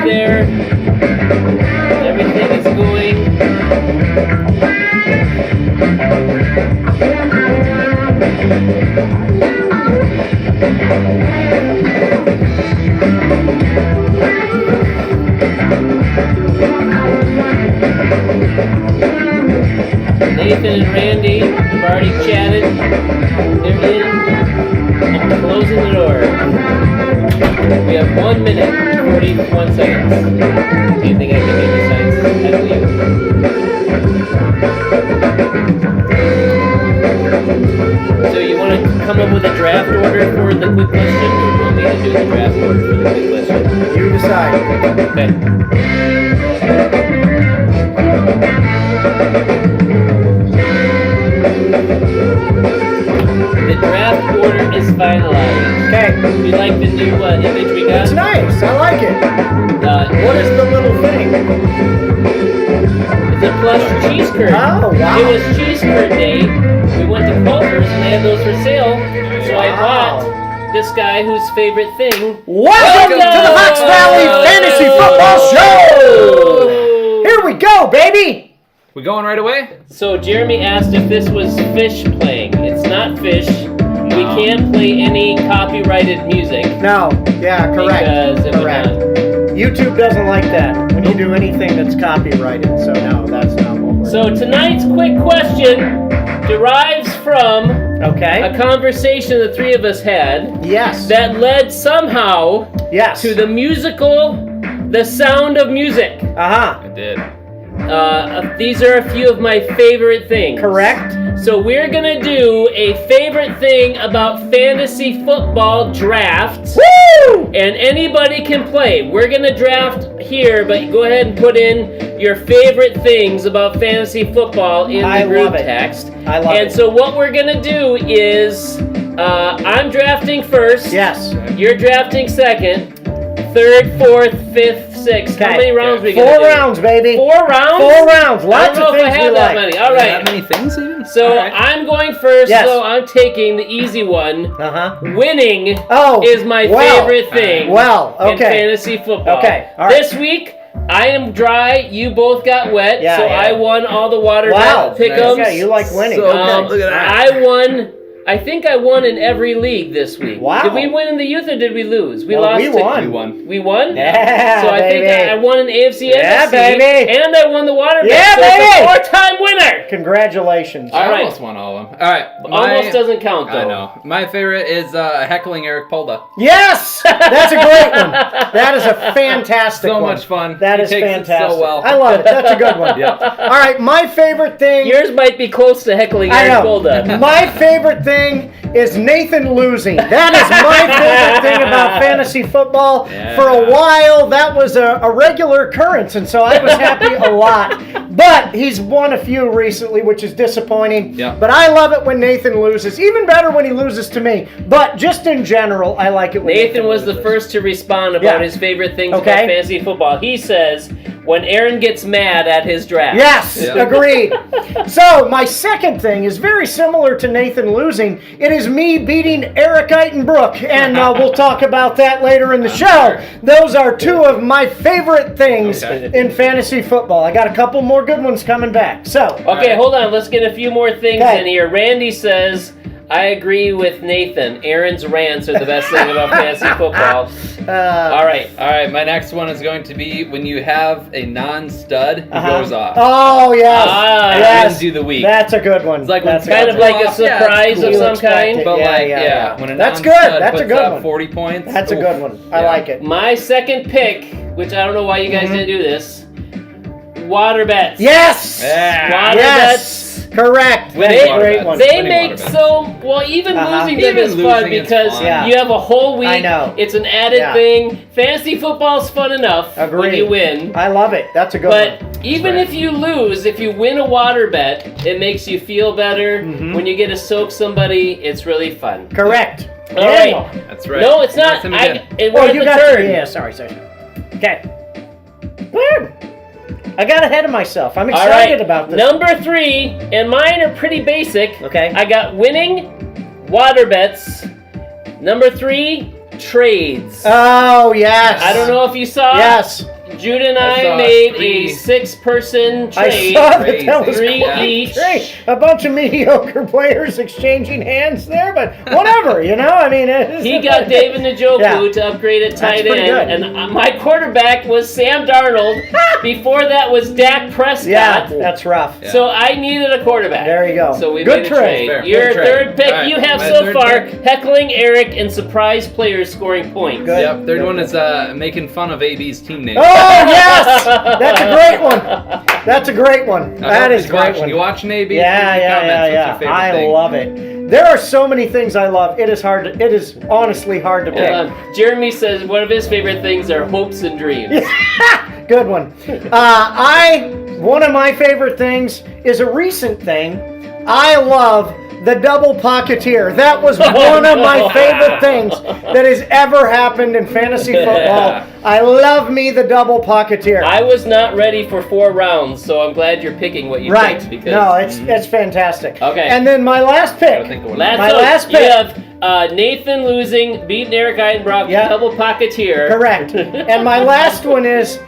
right there. Everything is going. Nathan and Randy have already chatted. They're in. I'm closing the door. We have 1 minute, 41 seconds. Do you think I can get besides heckle you? So you want to come up with a draft order for the quick question, or do you want me to do the draft order for the quick question? You decide. Okay. The draft order is finalized. Okay. You like the new image we got? It's nice. I like it. What is the little thing? It's a plush cheese curd. Oh, wow. It was cheese curd day. We went to Culver's and they had those for sale. So I bought this guy whose favorite thing. Welcome to the Fox Valley Fantasy Football Show! Here we go, baby! We going right away? So Jeremy asked if this was fish playing. It's not fish. We can't play any copyrighted music. No. Yeah, correct. Because it would correct. not. YouTube doesn't like that when you do anything that's copyrighted. So no, that's not what we're So tonight's quick question derives from Okay. a conversation the three of us had Yes. that led somehow Yes. to the musical The Sound of Music. Uh-huh. I did. These are a few of my favorite things. Correct. So we're gonna do a favorite thing about fantasy football drafts. Woo! And anybody can play. We're gonna draft here, but go ahead and put in your favorite things about fantasy football in I the group love it. text. I love And it. so what we're gonna do is, I'm drafting first. Yes. You're drafting second. Third, fourth, fifth, sixth. How Okay. many rounds we gonna 4 do? rounds, baby. 4 rounds? 4 rounds. I Lots don't know of if I things we have that like. many. All That right. many things even? So Alright. I'm going first. Yes. So I'm taking the easy one. Uh-huh. Winning Oh. is my favorite thing. Well, in okay. fantasy football. Okay, all right. This week, I am dry. You both got wet, Yeah, so yeah. I won all the water Wow. pick'ems. Okay, you like winning. So Okay. look at that. I won. I think I won in every league this week. Wow. Did we win in the youth or did we lose? We No, lost. we to- won. We won. We won? Yeah, So I baby. think I won in AFC Yeah, NFC, baby. and I won the water bet. Yeah, so it's a baby. 4-time winner. Congratulations. All I right. almost won all of them. All right. Almost doesn't count though. I know. My favorite is heckling Eric Polda. Yes! That's a great one. That is a fantastic So one. much fun. That He is takes it fantastic. so well. I love it. That's a good one. Yeah. All right, my favorite thing. Yours might be close to heckling I Eric know. Golda. My favorite thing is Nathan losing. That is my favorite thing about fantasy football. Yeah. For a while, that was a regular occurrence, and so I was happy a lot. But he's won a few recently, which is disappointing. Yeah. But I love it when Nathan loses. Even better when he loses to me. But just in general, I like it when Nathan was the loses. first to respond about Yeah. his favorite things Okay. about fantasy football. He says, when Aaron gets mad at his draft. Yes, Yeah. agreed. So my second thing is very similar to Nathan losing. It is me beating Eric Eitenbrook, and we'll talk about that later in the show. Those are two of my favorite things Okay. in fantasy football. I got a couple more good ones coming back. So, Okay, Alright. hold on. Let's get a few more things Okay. in here. Randy says, I agree with Nathan. Aaron's rants are the best thing about fantasy football. All right. All right. My next one is going to be when you have a non-stud who goes off. Oh yes, Ah, yes. wins you the week. That's a good one. It's like when That's a Kind good of one. like a Well, yeah, surprise it's of cool. some Expect kind. it. But Yeah, like, yeah, yeah. when a That's non-stud good. That's a puts good up one. 40 points. That's a oof. good one. I Yeah. like it. My second pick, which I don't know why you guys didn't do this, water bets. Yes. Yeah. Water Yes. Correct. Winning That's a water great bets. one. They Winning make water bets. even Uh-huh. losing them Even is fun losing is because fun. Yeah. you have a whole week. I know. It's an added Yeah. thing. Fantasy football's fun enough when Agreed. you win. I love it. That's a good But one. even right. if you lose, if you win a water bet, it makes you feel better. Mhm. When you get to soak somebody, it's really fun. Correct. All right. That's right. No, it's not. That's him again. We're Oh, at you the got turn. Yeah, sorry. Okay. Woo. I got ahead of myself. I'm All excited right. about this. Number 3, and mine are pretty basic. Okay. I got winning, water bets. Number 3, trades. Oh yes. I don't know if you saw. Yes. Jude and I I saw made three. a 6-person I trade. saw that that was Three quite each. great. A bunch of mediocre players exchanging hands there, but whatever, you know. I mean, He got David Njoku Yeah. to upgrade at tight pretty end, good. and my quarterback was Sam Darnold. Before that was Dak Prescott. Yeah, that's rough. Yeah. So I needed a quarterback. There you go. So we Good made a trade. trade. Fair. Your Good trade. third pick All right, you have my so third far, pick. heckling Eric and surprise players scoring points. Good. Yep, third one is making fun of AB's team name. Oh yes, that's a great one. That's a great one. That is a great one. You watching AB? Yeah. What's your favorite I thing? love it. There are so many things I love. It is honestly hard to pick. Jeremy says one of his favorite things are hopes and dreams. Good one. One of my favorite things is a recent thing. I love the double pocketeer. That was one of my favorite things that has ever happened in fantasy football. I love me the double pocketeer. I was not ready for 4 rounds, so I'm glad you're picking what you Right. picked. Because No, it's fantastic. Okay. And then my last pick. last pick. You have Nathan losing, beating Eric Eidenbrock, Yeah. double pocketeer. Correct. And my last one is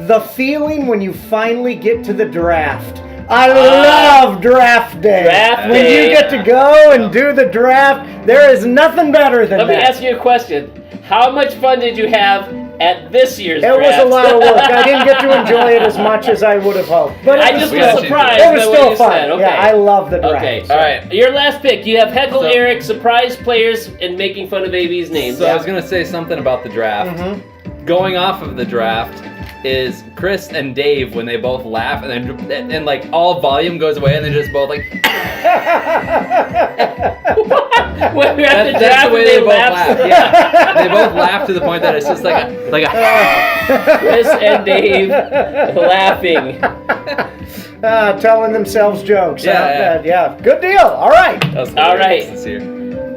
the feeling when you finally get to the draft. I love draft day. Draft when day. you get to go and do the draft, there is nothing better than Let that. me ask you a question. How much fun did you have at this year's It draft? was a lot of work. I didn't get to enjoy it as much as I would have hoped. But I it just was was still, surprised it was by still what you fun. said. Okay. Yeah, I love the draft. Okay, All right. Your last pick. You have Heckle So- Eric, surprise players, and making fun of AB's names. So I was gonna say something about the draft. Mm-hmm. Going off of the draft is Chris and Dave when they both laugh and like all volume goes away and they're just both like. When we have to That's draft the way and they both laugh. laugh. Yeah, they both laugh to the point that it's just like a. Chris and Dave laughing. Telling themselves jokes. Yeah, Yeah. Good deal. All right. All right. This year.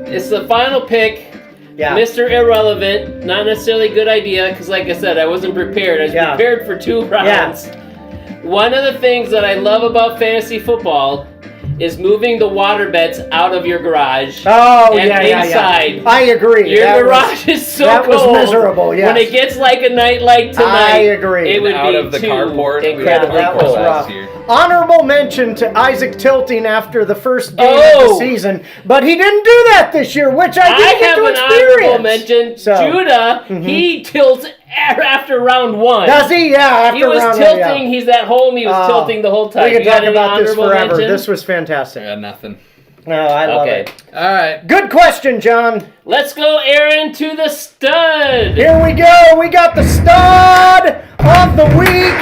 It's the final pick. Yeah. Mr. Irrelevant, not necessarily a good idea, because like I said, I wasn't prepared. I was Yeah. prepared for 2 rounds. One of the things that I love about fantasy football is moving the water beds out of your garage. Oh, and yeah. inside. I agree. Your That garage is so that was cold. miserable, yes. When it gets like a night like tonight, I agree. it would Out be of the too carport. incredibly that was cold. rough. year. Honorable mention to Isaac Tilting after the first game of Oh. the season, but he didn't do that this year, which I I didn't get have to an experience. honorable mention. So, Judah, he tilts after round 1. does he? Yeah, after He was round tilting. one, yeah. He's at home. He was tilting the whole time. We could You got talk any about this honorable forever. mention? This was fantastic. I got nothing. No, I love Okay. it. All right. Good question, John. Let's go, Aaron, to the stud. Here we go. We got the stud of the week.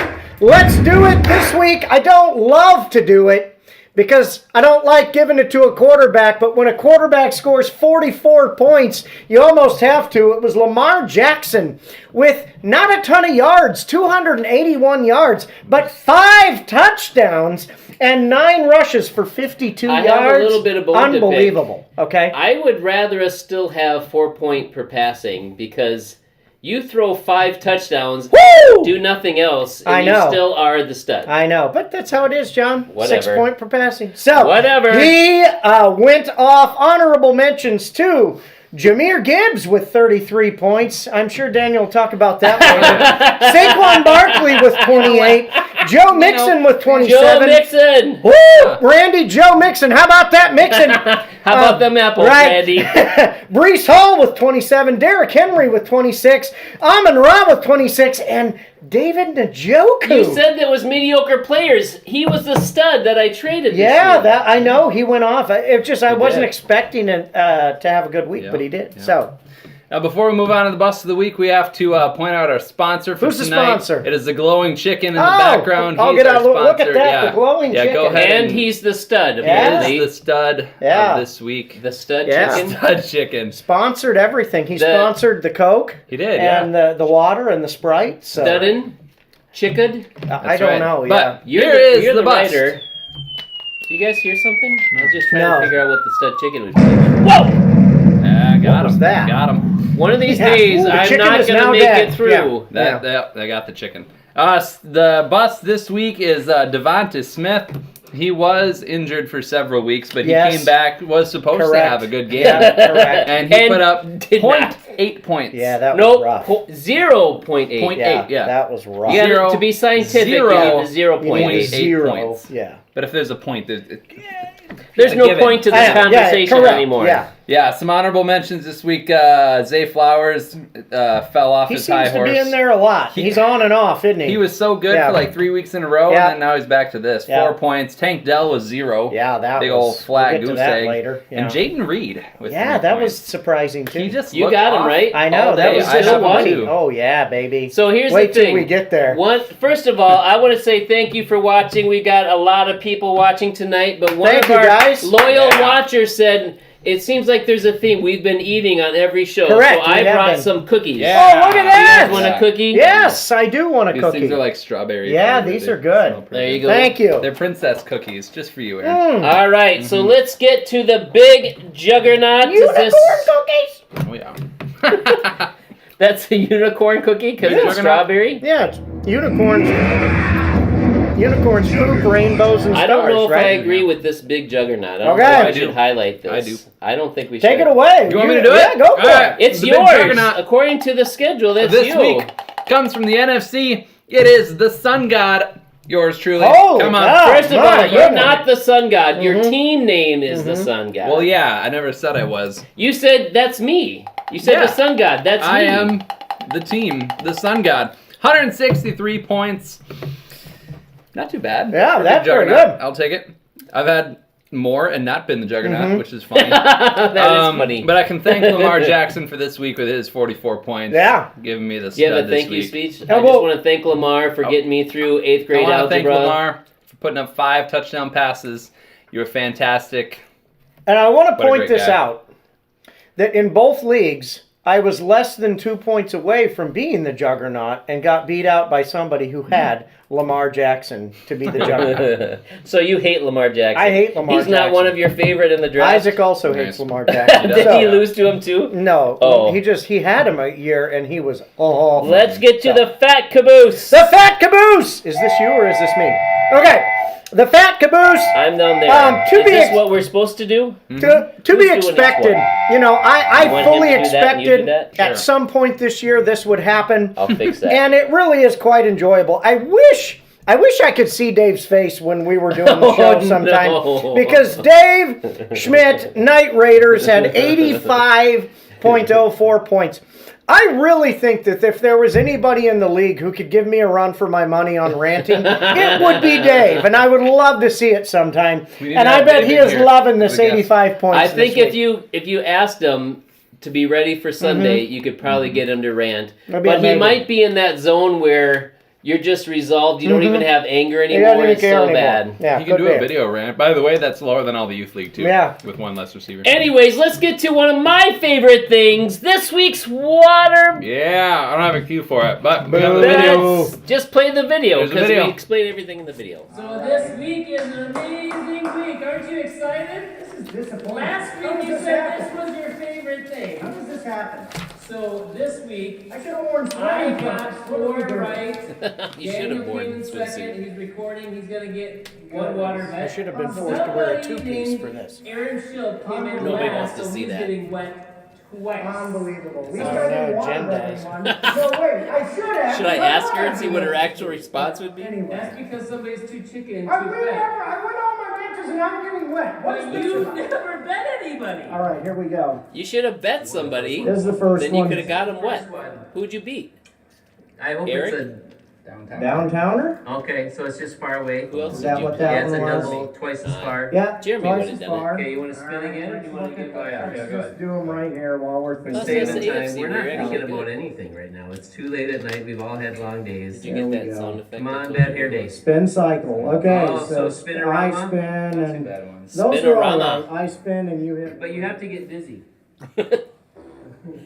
Let's do it this week. I don't love to do it because I don't like giving it to a quarterback, but when a quarterback scores 44 points, you almost have to. It was Lamar Jackson with not a ton of yards, 281 yards, but 5 touchdowns and 9 rushes for 52 I yards. have a little bit of bone to pick. Unbelievable. Okay. I would rather us still have 4 point per passing because you throw 5 touchdowns, Woo! do nothing else, and I you know. still are the stud. I know, but that's how it is, John. Whatever. 6 point per passing. So, Whatever. he went off honorable mentions to Jahmyr Gibbs with 33 points. I'm sure Daniel will talk about that later. Saquon Barkley with 28. Joe Mixon with 27. Joe Mixon. Woo! Randy Joe Mixon. How about that, Mixon? How about them apples, right. Randy? Brees Hall with 27. Derrick Henry with 26. Amon-Ra with 26. And David Njoku. You said that was mediocre players. He was the stud that I traded. This Yeah, year. that I know he went off. It just I He wasn't did. expecting it to have a good week, Yeah, but he did. yeah. So Now, before we move on to the bust of the week, we have to point out our sponsor for Who's the tonight. sponsor? It is the glowing chicken in the Oh, background. I'll He's get our out. Look at sponsor. that, Yeah. the glowing Yeah, go chicken. ahead. And he's the stud. Yeah. He Apparently. is the stud Yeah. of this week. The stud Yeah. chicken. Stud chicken. sponsored everything. He The- sponsored the Coke He did, and the water and the Sprite. So Studdin'? Chicken? I That's don't right. know. But Yeah. here is you're the bust. writer. Do you guys hear something? I was just trying No. to figure out what the stud chicken would be. Whoa! Yeah, got What was him. that? Got him. One of these Yeah. days, Ooh, the I'm chicken not is going to now make dead. it through. They got the chicken. The bust this week is Devonta Smith. He was injured for several weeks, but he Yes. came back, was supposed Correct. to have a good game. Yeah, correct. And he put up did point, not. 0.8 points. Yeah, that was Nope, rough. 0.8. Point- Yeah, yeah. that was rough. You gotta, Zero- to be scientific, zero- you need a You need 0.8. a zero. points. Yeah. But if there's a point, There's a no given. point to this Yeah, conversation correct. anymore. Yeah. yeah, some honorable mentions this week. Zay Flowers fell off He his high seems to horse. be in there a lot. He- He's on and off, isn't he? He was so good Yeah. for like 3 weeks in a row, Yeah. and then now he's back to this. Yeah. 4 points. Tank Dell was 0. Yeah, that Big was. old flat we'll get to goose that egg. later. Yeah. And Jaden Reed with Yeah, 3 that points. was surprising too. He just You looked got him, off right? I know all that day. was I just have him funny. too. Oh yeah, baby. So here's Wait the thing. till we get there. First of all, I want to say thank you for watching. We got a lot of people watching tonight, but one Thank of you, our guys. loyal Yeah. watchers said, it seems like there's a theme. We've been eating on every show. Correct, So we I have brought been. some cookies. Yeah. Oh, look at You that! guys want a cookie? Yes, I do want a These cookie. things are like strawberry. Yeah, flavored. these They are good. smell pretty There you good. go. Thank you. They're princess cookies, just for you, Aaron. Mm. All right, so let's get to the big juggernaut. Is Unicorn this- cookies. Oh yeah. That's a unicorn cookie because Yeah. it's strawberry? Yeah, it's unicorns. Unicorns poop rainbows and I stars. don't know if right? I agree with this big juggernaut. I don't Okay. know if I I do. should highlight this. I do. I don't think we should. Take it away. You want me to do Yeah, it? go for All right. it. It's The big yours. juggernaut. According to the schedule, that's This you. week comes from the NFC. It is the Sun God. Yours truly. Holy Come on. cow. First of My all, you're goodness. not the sun god. Your Mhm. team name is the sun god. Well, yeah, I never said I was. You said that's me. You said Yeah. the sun god. That's I me. am the team, the Sun God. 163 points. Not too bad. Yeah, For that's the very Juggernaut. good. I'll take it. I've had more and not been the Juggernaut, Mhm. which is funny. That is funny. But I can thank Lamar Jackson for this week with his 44 points. Yeah. Giving me the Do you have stud a this thank you week. speech? Oh, I just well- want to thank Lamar for getting me through 8th I grade want to thank algebra. Lamar for putting up 5 touchdown passes. You were fantastic. And I want to What a point great this guy. out that in both leagues, I was less than 2 points away from being the juggernaut and got beat out by somebody who had Lamar Jackson to be the juggernaut. So you hate Lamar Jackson. I hate Lamar He's not Jackson. one of your favorite in the draft. Isaac also hates Nice. Lamar Jackson. Did so- he lose to him too? No. Oh. He had him a year and he was awful. Let's get to So- the fat caboose. The fat caboose! Is this you or is this me? Okay. The fat caboose. I'm down there. To Is be this ex- what we're supposed to do? To Who's be doing this expected. one? You know, You I want fully him to do that and you do expected that? Sure. at some point this year this would happen. I'll fix that. And it really is quite enjoyable. I wish I could see Dave's face when we were doing the show Oh, sometime. no. Because Dave Schmidt, Night Raiders, had 85.04 points. I really think that if there was anybody in the league who could give me a run for my money on ranting, it would be Dave. And I would love to see it sometime. We need And to I have bet Dave he in is here loving as this a guest. 85 points. I this think week. if you asked him to be ready for Sunday, you could probably get under rant. That'd be But he amazing. might be in that zone where you're just resolved. You don't even have anger He doesn't anymore. even It's care so anymore. bad. Yeah, You can could do a be. video rant. By the way, that's lower than all the youth league too. Yeah. With one less receiver. Anyways, let's get to one of my favorite things. This week's water. Yeah, I don't have a cue for it, but we got the Boo. video. Let's just play the video There's the because video. we explain everything in the video. So this week is an amazing week. Aren't you excited? This is disappointing. Last How week does you this said happen? this was your favorite thing. How does this happen? So this week, I should have worn I sweating got pants. What are we 4 doing? right. You should Daniel have worn came in this second. swimsuit. He's recording. He's gonna get 1 water I bet. should have been forced to wear a Somebody two-piece named for this. Aaron Schill came in Nobody last, wants to so see he's that. getting wet twice. Unbelievable. At Oh, least I didn't no, want Jen to let does. anyone. So wait, I should have. Should I ask her and see what her actual response would be? That's Anyway. because somebody's too chicken I to win bet. I win all my matches and I'm getting wet. What's But this you about? never bet anybody. All right, here we go. You should have bet somebody. This is the first Then you one. could have got him wet. First one. Who'd you beat? I hope Eric? it's Downtowner? a. Okay, so it's just far away. Who else Is did that you what play? that Yeah, it's a one was? double, twice as far. Yeah, Jeremy twice would've as done it. far. Okay, you want to spin again? Or do you want to get Oh, yeah, Let's do them right here while we're Let's thinking. say Saving the time. AFC, We're we're not actually thinking about good. anything right now. It's too late at night. We've all had long days. Did you There get we that go. sound effect? Come I on, told bet you? here days. Spin cycle. Okay, Oh, so so spin I around. spin and Bad ones. those are all Spin-a-rama. right. I spin and you hit. But you have to get dizzy.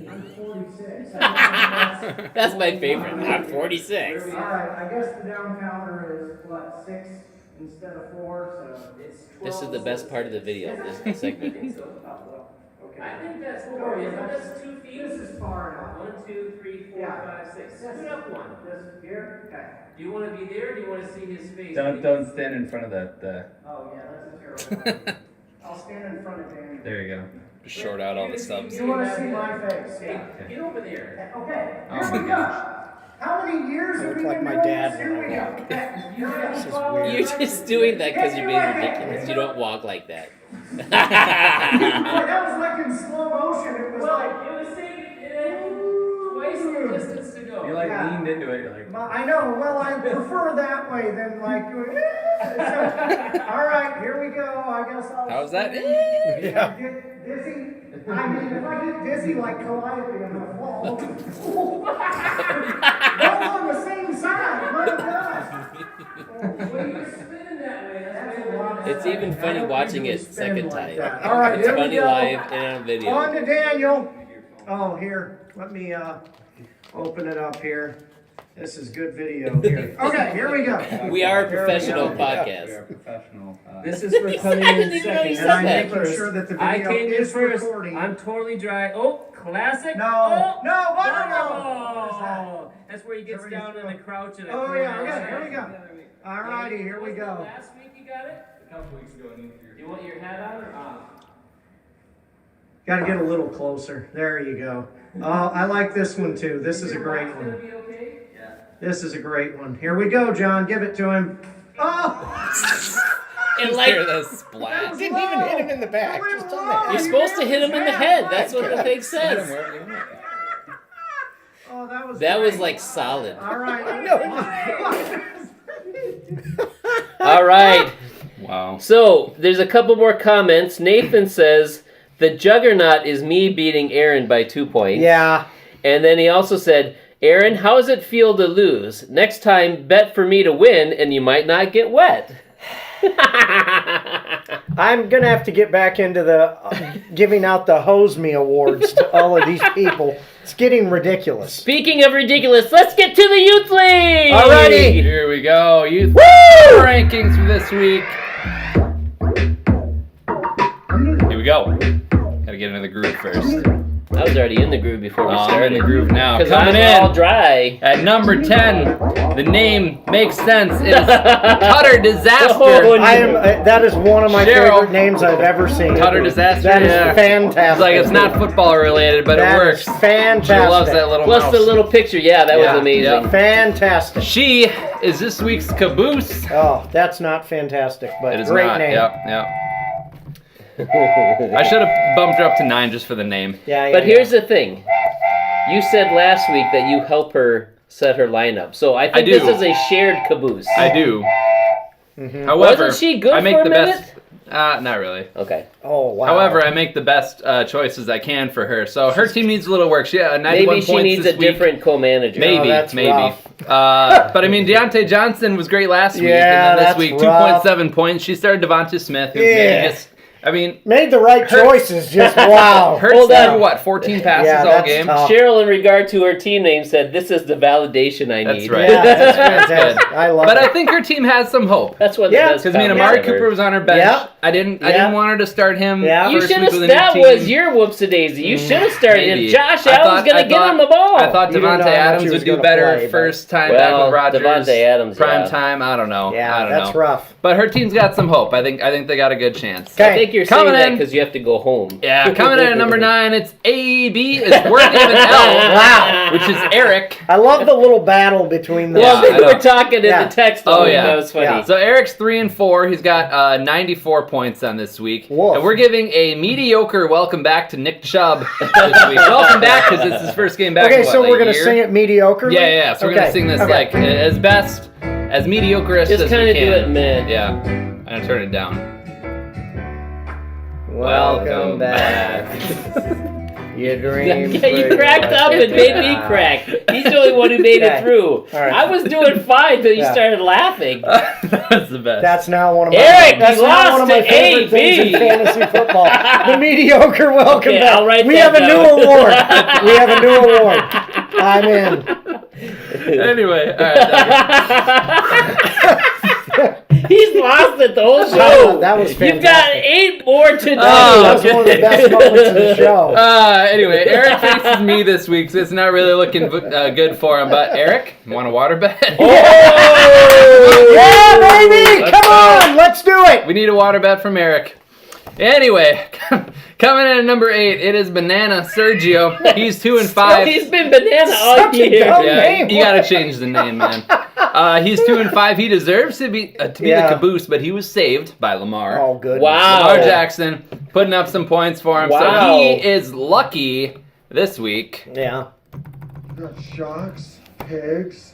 I'm 46. That's my favorite. I'm 46. All right, I guess the downtowner is what, 6 instead of 4, so It's 12. This is the best part of the video, this segment. okay. I think that's 4. Isn't this 2 feet? This is far enough. 1, 2, 3, 4, Yeah. 5, 6. Scoot up 1. This here? Okay. Do you want to be there or do you want to see his face? Don't stand in front of that. Oh yeah, that's a terrible idea. I'll stand in front of Danny. There you go. Just short out all the subs. You want to see my face? Hey, get over there. Okay. Oh Here my we gosh. go. How many years I have look we like been my doing dad this? when Here we I go. walk. This is You're just doing that because you're being ridiculous. You don't walk like that. Boy, that was like in slow motion. It was Well, like. it was taking twice the distance to go. You like Yeah. leaned into it. You're like, I know. Well, I prefer that way than like doing. So, all right, here we go. I guess I'll. How's that? Yeah. Get dizzy. I mean, if I get dizzy like Calliope, I'm gonna fall. All on the same side. My God. Well, you were spinning that way. That's That's why a lot of It's fun. even I funny don't watching usually it spin second like time. that. All right, It's here we funny go. live and on video. On to Daniel. Oh, here. Let me open it up here. This is good video here. Okay, here we go. We are a Here we professional go. we are podcast. professional. This is for coming I in didn't even know you second. said And I'm that. making sure that the I video came in is first. recording. I'm totally dry. Oh, classic. No, Oh, no, Butterball. What is that? Oh, that's where he gets down in the crouch and Oh, yeah, okay, here we go. All righty, here we Was that go. Last week you got it? A couple weeks ago, I need your. You want your hat on or off? Got to get a little closer. There you go. Oh, I like this one too. This is a great Your watch one. gonna be okay? Yeah. This is a great one. Here we go, John. Give it to him. Oh! And Just like, hear the splat. Didn't even hit him in the back. Just on the head. you're supposed to hit him in the head. That's what the thing Hit him says. wherever you want. Oh, that was That was great. like solid. All right. All right. Wow. So there's a couple more comments. Nathan says the juggernaut is me beating Aaron by 2 points. Yeah. And then he also said, Aaron, how does it feel to lose? Next time, bet for me to win, and you might not get wet. I'm gonna have to get back into the giving out the hose me awards to all of these people. It's getting ridiculous. Speaking of ridiculous, let's get to the Youth League! Alrighty. Here we go. Youth Woo! rankings for this week. Here we go. Gotta get into the groove first. I was already in the groove before we I'm started. in the groove now. Because Coming I'm all in dry. at number 10. The name makes sense. It's Cutter Disaster. Oh, I am. That is one of my Cheryl. favorite names I've ever seen. Cutter Disaster. That is yeah. fantastic. It's like it's not football related, but That it works. is fantastic. She loves that little Plus mouse. the little picture. Yeah, that Yeah, was amazing. yeah. Fantastic. She is this week's caboose. Oh, that's not fantastic, but It is great not. name. Yep, yep. I should have bumped her up to 9 just for the name. Yeah, But here's the thing. You said last week that you help her set her lineup. So I think do. this is a shared caboose. I do. Mm-hmm. However, Wasn't she good I make for a the minute? best. Not really. Okay. Oh wow. However, I make the best choices I can for her. So her team needs a little work. She had 91 Maybe she points needs this a week. different co-manager. Maybe, that's maybe. rough. But I mean, Deontay Johnson was great last week, Yeah, and then that's this week rough. 2.7 points. She started Devonta Smith, who Yeah. maybe just. I mean, Made the right choices. Just wow. Hurts Hold on. threw what 14 passes Yeah, all that's game. tough. Cheryl, in regard to her team name, said, "This is the validation I That's need." right. Yeah, that's That's fantastic. I love But it. I think her team has some hope. That's one of Yeah, the best Because me and comments Amari I've heard. Cooper was on her bench. Yeah. I didn't Yeah. want her to start him. Yeah. You first should week have. with a new That team. was your whoopsie-daisy. You should have started him. Maybe. Josh I Allen's thought- gonna I get thought- him the ball. I thought You didn't know Devontae how much Adams he was would do gonna better play, but- first time Well, back with Rodgers. Devontae Adams, prime yeah. time. I don't know. Yeah, I don't that's know. rough. But her team's got some hope. I think they got a good chance. Okay. I think you're saying Coming that in. because you have to go home. Yeah, coming in at number 9, it's AB. It's worthy of an L. Wow. Which is Eric. I love the little battle between the. Well, Yeah, they I know. were talking in Yeah. the text. Oh, yeah. That was funny. Yeah. So Eric's 3 and 4. He's got 94 points on this week, Woof. and we're giving a mediocre welcome back to Nick Chubb this week. Welcome back because it's his first game back. Okay, in, what, so like we're a gonna year? sing it mediocre. Yeah. So we're gonna sing this like as best, as mediocre as Just we kind of can. do it, man. Yeah, I'm gonna turn it down. Welcome back. Your dream. Yeah, you cracked up and made me crack. He's the only one who made Okay. it through. All right. I was doing fine till you Yeah. started laughing. That's the best. That's now one of my. Eric, that's you now lost one of my to favorite things in AB. fantasy football. The mediocre welcome Okay, back. I'll write We that have a new down. award. We have a new award. I'm in. Anyway, all right. He's lost it the whole show. That was You've got fantastic. 8 more to do. Oh, That was one of the best moments of the show. Anyway, Eric faces me this week, so it's not really looking good for him. But Eric, you want a water bet? Oh! Yeah, baby! Let's Come go. on, let's do it. We need a water bet from Eric. Anyway, coming in at number 8, it is Banana Sergio. He's 2 and 5. He's been banana all Such a year. dumb Yeah, name. you gotta change the name, man. He's 2 and 5. He deserves to be the caboose, but he was saved by Lamar. Oh, good. Wow. Lamar Jackson putting up some points for him. Wow. So he is lucky this week. Yeah. Got sharks, pigs,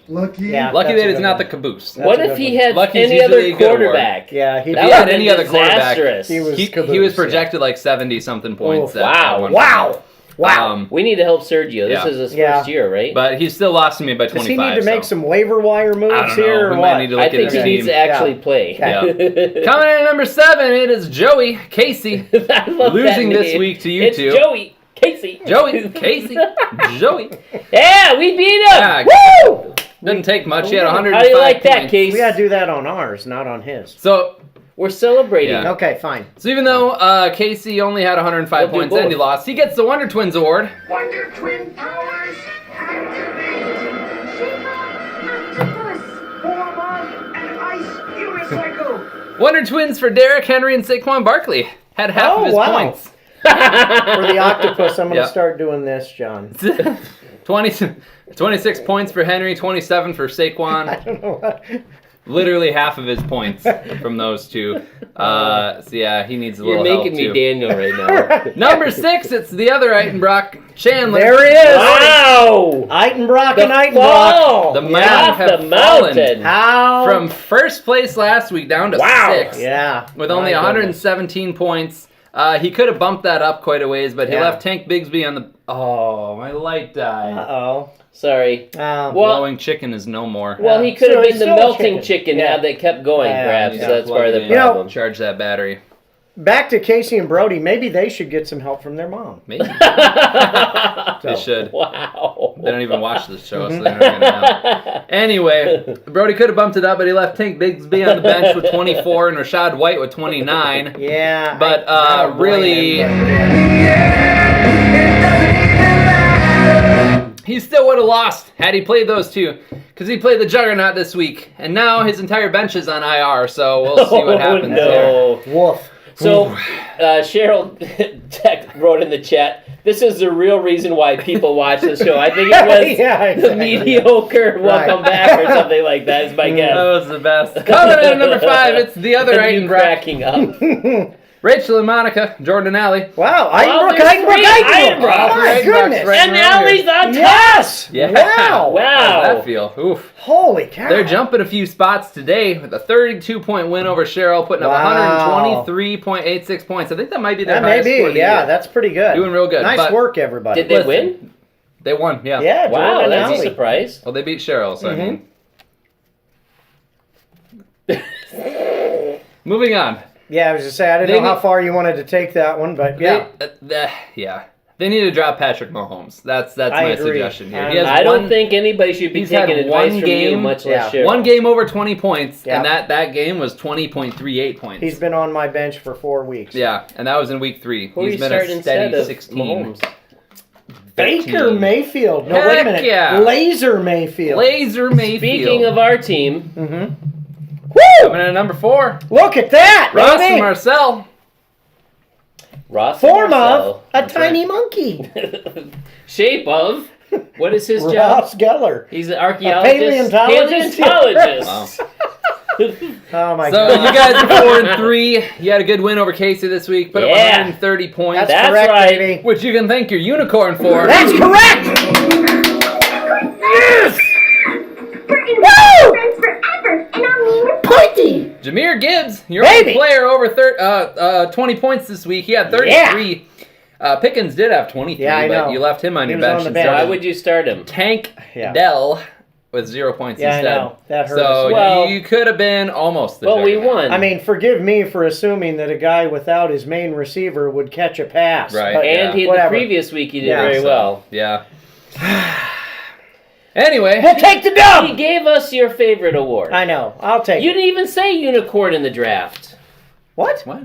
lucky. Yeah. Lucky That's that a he's good not one. the caboose. That's What a if good he one. had Lucky's any other usually a good award. quarterback? Yeah, If he That had would've any been other quarterback, disastrous. he was he caboose, was yeah. projected like 70-something points. Oh, at one Wow. point. Wow. We need to help Sergio. This Yeah. is his Yeah. first year, right? But he still lost to me by 25. Does he need to make so. some waiver wire moves I don't here know. or We what? might need to I look at think his he needs team. to actually play. Yeah. Coming in at number 7, it is Joey Casey. I love Losing that this name. week to you it's two. Joey Casey. Joey Casey. Joey. Yeah, we beat him. Yeah. Woo! Doesn't take much. He had 105 How do you like that, points. Casey? We gotta do that on ours, not on his. So We're celebrating. Yeah. Okay, fine. even though Casey only had 105 We'll do points and he both. lost, he gets the Wonder Twins award. Wonder Twin powers activate. Form of an ice unicycle. Wonder Twins for Derrick Henry and Saquon Barkley. Had half Oh, of his wow. points. For the octopus, I'm gonna Yep. start doing this, John. 26 points for Henry, 27 for I Saquon. don't know what. Literally half of his points from those two. So yeah, he needs a You're little help making me too. Daniel right now. Number 6, it's the other Eitenbrock, Chandler. There he is. Wow! Eitenbrock The and Eitenbrock. fall! The Yeah, mighty off have the fallen. mountain. How? From first place last week down to Wow. 6th. Yeah. With only My 117 points. He could have bumped that up quite a ways, but he Yeah. left Tank Bigsby on the... Oh, my light died. Uh-oh. Sorry. Um, Well- Glowing chicken is no more. Well, he could So have he's been the still a melting chicken. chicken Yeah. had they kept going, Yeah, perhaps. yeah. That's part of the Plug it in. problem. Charge that battery. back to Casey and Brody. Maybe they should get some help from their mom. Maybe. So, They should. Wow. They don't even watch this show, so they're not gonna know. Anyway, Brody could have bumped it up, but he left Tank Bigsby on the bench with 24 and Rashad White with 29. Yeah. But I don't blame really, him, but, yeah. he still would have lost had he played those two, because he played the Juggernaut this week, and now his entire bench is on IR. So we'll see what happens there. Oh, no. Woof. So, Cheryl Tech wrote in the chat, this is the real reason why people watch the show. I think it was Yeah, the exactly. mediocre welcome back or something like that is my That guess. was the best. Coming in at number 5, it's the other And you Eitenbrock. cracking up. Rachel and Monica, Jordan and Allie. Wow. Wow, Eitenbrock, there's Eitenbrock, three Eitenbrock. Eitenbrocks. Oh, my Eitenbrocks goodness. right And around Allie's here. on top. Yes. Yeah. Wow. Wow. How does that feel? Oof. Holy cow. They're jumping a few spots today with a 32-point win over Cheryl, putting up Wow. 123.86 points. I think that might be their That may highest score of be. the Yeah, year. that's pretty good. Doing real good, Nice but- work, everybody. Did they Listen. win? They won, yeah. Yeah, Wow, Jordan that's a Alley. surprise. Well, they beat Cheryl, so I mean. Moving on. Yeah, I was just saying, I They didn't know how need- far you wanted to take that one, but yeah. Yeah. They need to drop Patrick Mahomes. That's I my agree. suggestion here. He has I don't one- think anybody should be he's had taking advice one from you, game- much Yeah. less Cheryl. One game over 20 points, Yeah. and that game was 20.38 points. He's been on my bench for 4 weeks. Yeah, and that was in week 3. Who are you He's been starting a instead steady of 16. Mahomes? Baker 15. Mayfield. No, wait a Heck minute. yeah. Laser Mayfield. Laser Mayfield. Speaking of our team, Mm-hmm. Coming in at number 4, Look at that, Ross baby. and Marcel. Ross Form Marcel. of a That's tiny monkey. Shape of. What is his job? Ross Geller. He's an archaeologist. paleontologist? Paleontologist. Oh my So god. you guys are 4 and 3. You had a good win over Casey this week. Put up Yeah. 130 points, That's, That's correct, right. baby. which you can thank your unicorn for. That's correct. Yes. Woo! Friends forever, and I'll name it Pointy. Jameer Gibbs, your Baby. only player over 20 points this week. He had 33. Pickens did have 23, Yeah, I know. but you left him on He your was on bench the instead. bench. Why of would you start him? Tank Yeah. Dell with 0 points Yeah, instead. I know. That hurt So us. Well- you could have been almost the Well, we Juggernaut. won. I mean, forgive me for assuming that a guy without his main receiver would catch a pass. Right. but- and the whatever. previous week he did Yeah. very So, well. Yeah. Anyway, We'll take the He dub. gave us your favorite award. I know. I'll take You it. didn't even say unicorn in the draft. What? what?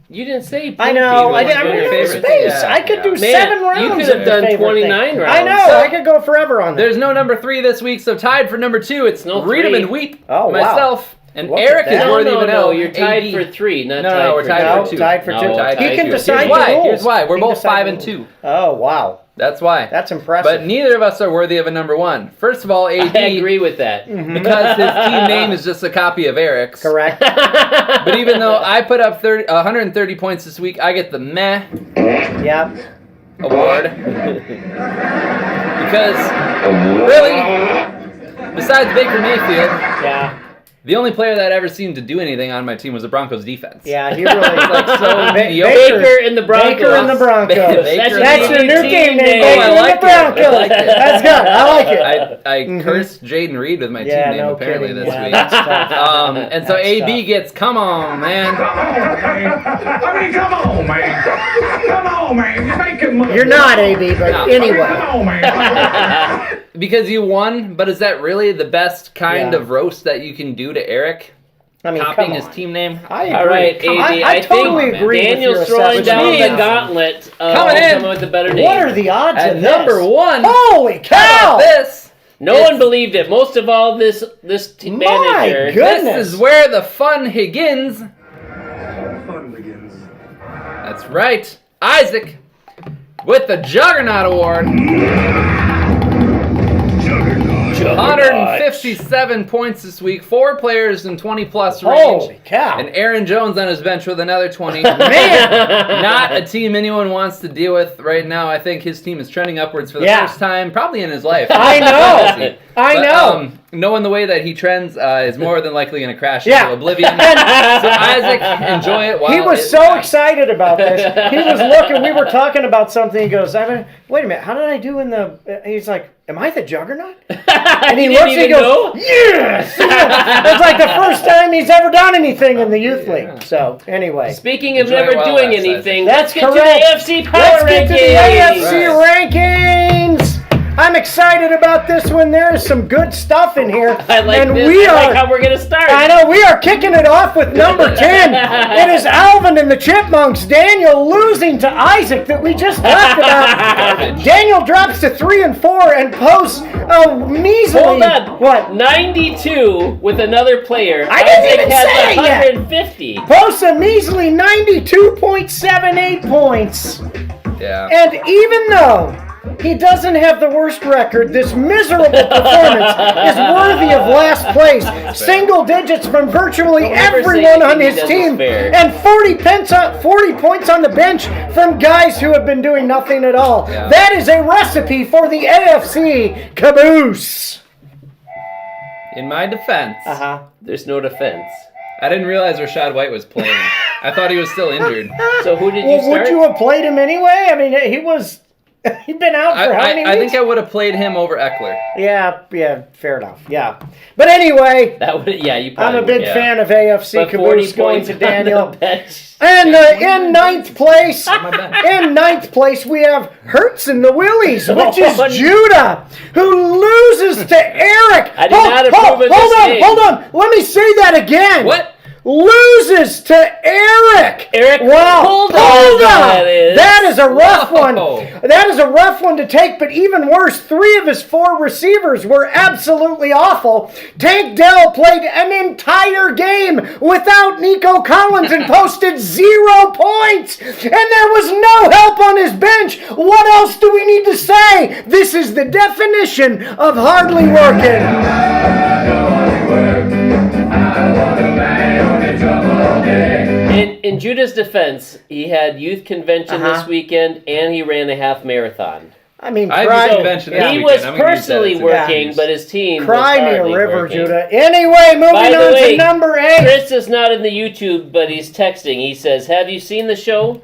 You didn't say. I Poopy know. was I one of ran your out of favorites. space. Yeah, I could do yeah. 7 Man, rounds. you could of have your done favorite 29 thing. rounds. I know. So- I could go forever on that. There's no number 3 this week, so tied for number 2, it's No Read 'em three. and Weep. Oh, wow. Myself And Look Eric at is that. worthy of an L. You're tied AB. for 3, not No, tied no, we're for tied two. for 2. Tied for No, 2. tied He for can 2. decide Here's why. the Here's why. We're He can both decide 5 the and 2. rules. Oh, wow. That's why. That's impressive. But neither of us are worthy of a number 1. First of all, AD, I agree with that. because his team name is just a copy of Eric's. Correct. But even though I put up 130 points this week, I get the meh Yep. award. Because, really, besides Baker Mayfield, Yeah. the only player that ever seemed to do anything on my team was the Broncos defense. Yeah, he really Like, so mediocre. Baker and the Broncos. Baker and the Broncos. Baker That's your new team game name. name. Baker Oh, I and like the it. Broncos. I like it. That's good. I like it. I cursed Jaden Reed with my Yeah, team name no apparently kidding. this Yeah, week. that's tough. And so That's AB tough. gets, come on, man. Come on, man. Come on, man. You're making money. You're not AB, but No. anyway. Come on, man. Because you won, but is that really the best kind Yeah. of roast that you can do to Eric? I mean, Copying come his on. team name? I agree. All right, Come AB. on. I totally think agree Daniel's with your throwing assessment. down the means- gauntlet of Coming in. coming with a better name. What are the odds At of number this? 1, Holy how cow! about this? No It's- one believed it. Most of all, this My manager. goodness. This is where the fun begins. Fun begins. That's right. Isaac with the Juggernaut Award. 157 points this week. 4 players in 20-plus range. Holy cow. And Aaron Jones on his bench with another 20. Man. Not a team anyone wants to deal with right now. I think his team is trending upwards for the Yeah. first time, probably in his life. I know. I But, know. knowing the way that he trends is more than likely going to crash Yeah. into oblivion. So Isaac, enjoy it. While He was it so lasts. excited about this. He was looking. We were talking about something. He goes, "Wait a minute. How did I do in the?" He's like, "Am I the Juggernaut?" And he He looks didn't and he even goes, know? "Yes!" It's like the first time he's ever done anything in the youth league. So anyway, Speaking of Enjoy never it while it doing lasts, anything, That's let's get correct. to the AFC Power let's Rankings. get to the AFC Right. rankings. I'm excited about this one. There's some good stuff in here, I like and this. we I are. like how we're gonna start. I know, we are kicking it off with number 10. It is Alvin and the Chipmunks. Daniel losing to Isaac that we just talked about. Garbage. Daniel drops to 3 and 4 and posts a measly. Hold on. What? 92 with another player. I didn't Isaac even has say it yet. 150. Posts a measly 92.78 points. Yeah. And even though he doesn't have the worst record, this miserable performance is worthy of last place. Single digits from virtually Don't ever say everyone on anything his he does is team. fair. And 40 points on the bench from guys who have been doing nothing at all. Yeah. That is a recipe for the AFC caboose. In my defense, Uh-huh. There's no defense. I didn't realize Rashad White was playing. I thought he was still injured. So who did you Well, start? would you have played him anyway? I mean, he'd been out for how many I weeks? think I would have played him over Eckler. Yeah, fair enough. Yeah. But anyway, That would, yeah, you I'm probably a big would. fan of AFC But 40 caboose going points to on Daniel. the bench. And in ninth place, we have Hertz and the Willies, which is Oh, Judah, who loses to Eric. I did not approve of this game. Hold on. Let me say that again. What? Loses to Eric. Eric Wow. Hold Hold on, on. that is. That is a rough Whoa. one. That is a rough one to take, but even worse, 3 of his 4 receivers were absolutely awful. Tank Dell played an entire game without Nico Collins and posted 0 points. And there was no help on his bench. What else do we need to say? This is the definition of hardly working. In Judah's defense, he had youth convention Uh-huh. this weekend, and he ran a half marathon. I mean, I cry, have convention this He weekend. was I'm gonna use that personally as an working, excuse. but his team cry was me a hardly river, working. Judah. Anyway, moving By the on way, to number 8. Chris is not in the YouTube, but he's texting. He says, "Have you seen the show?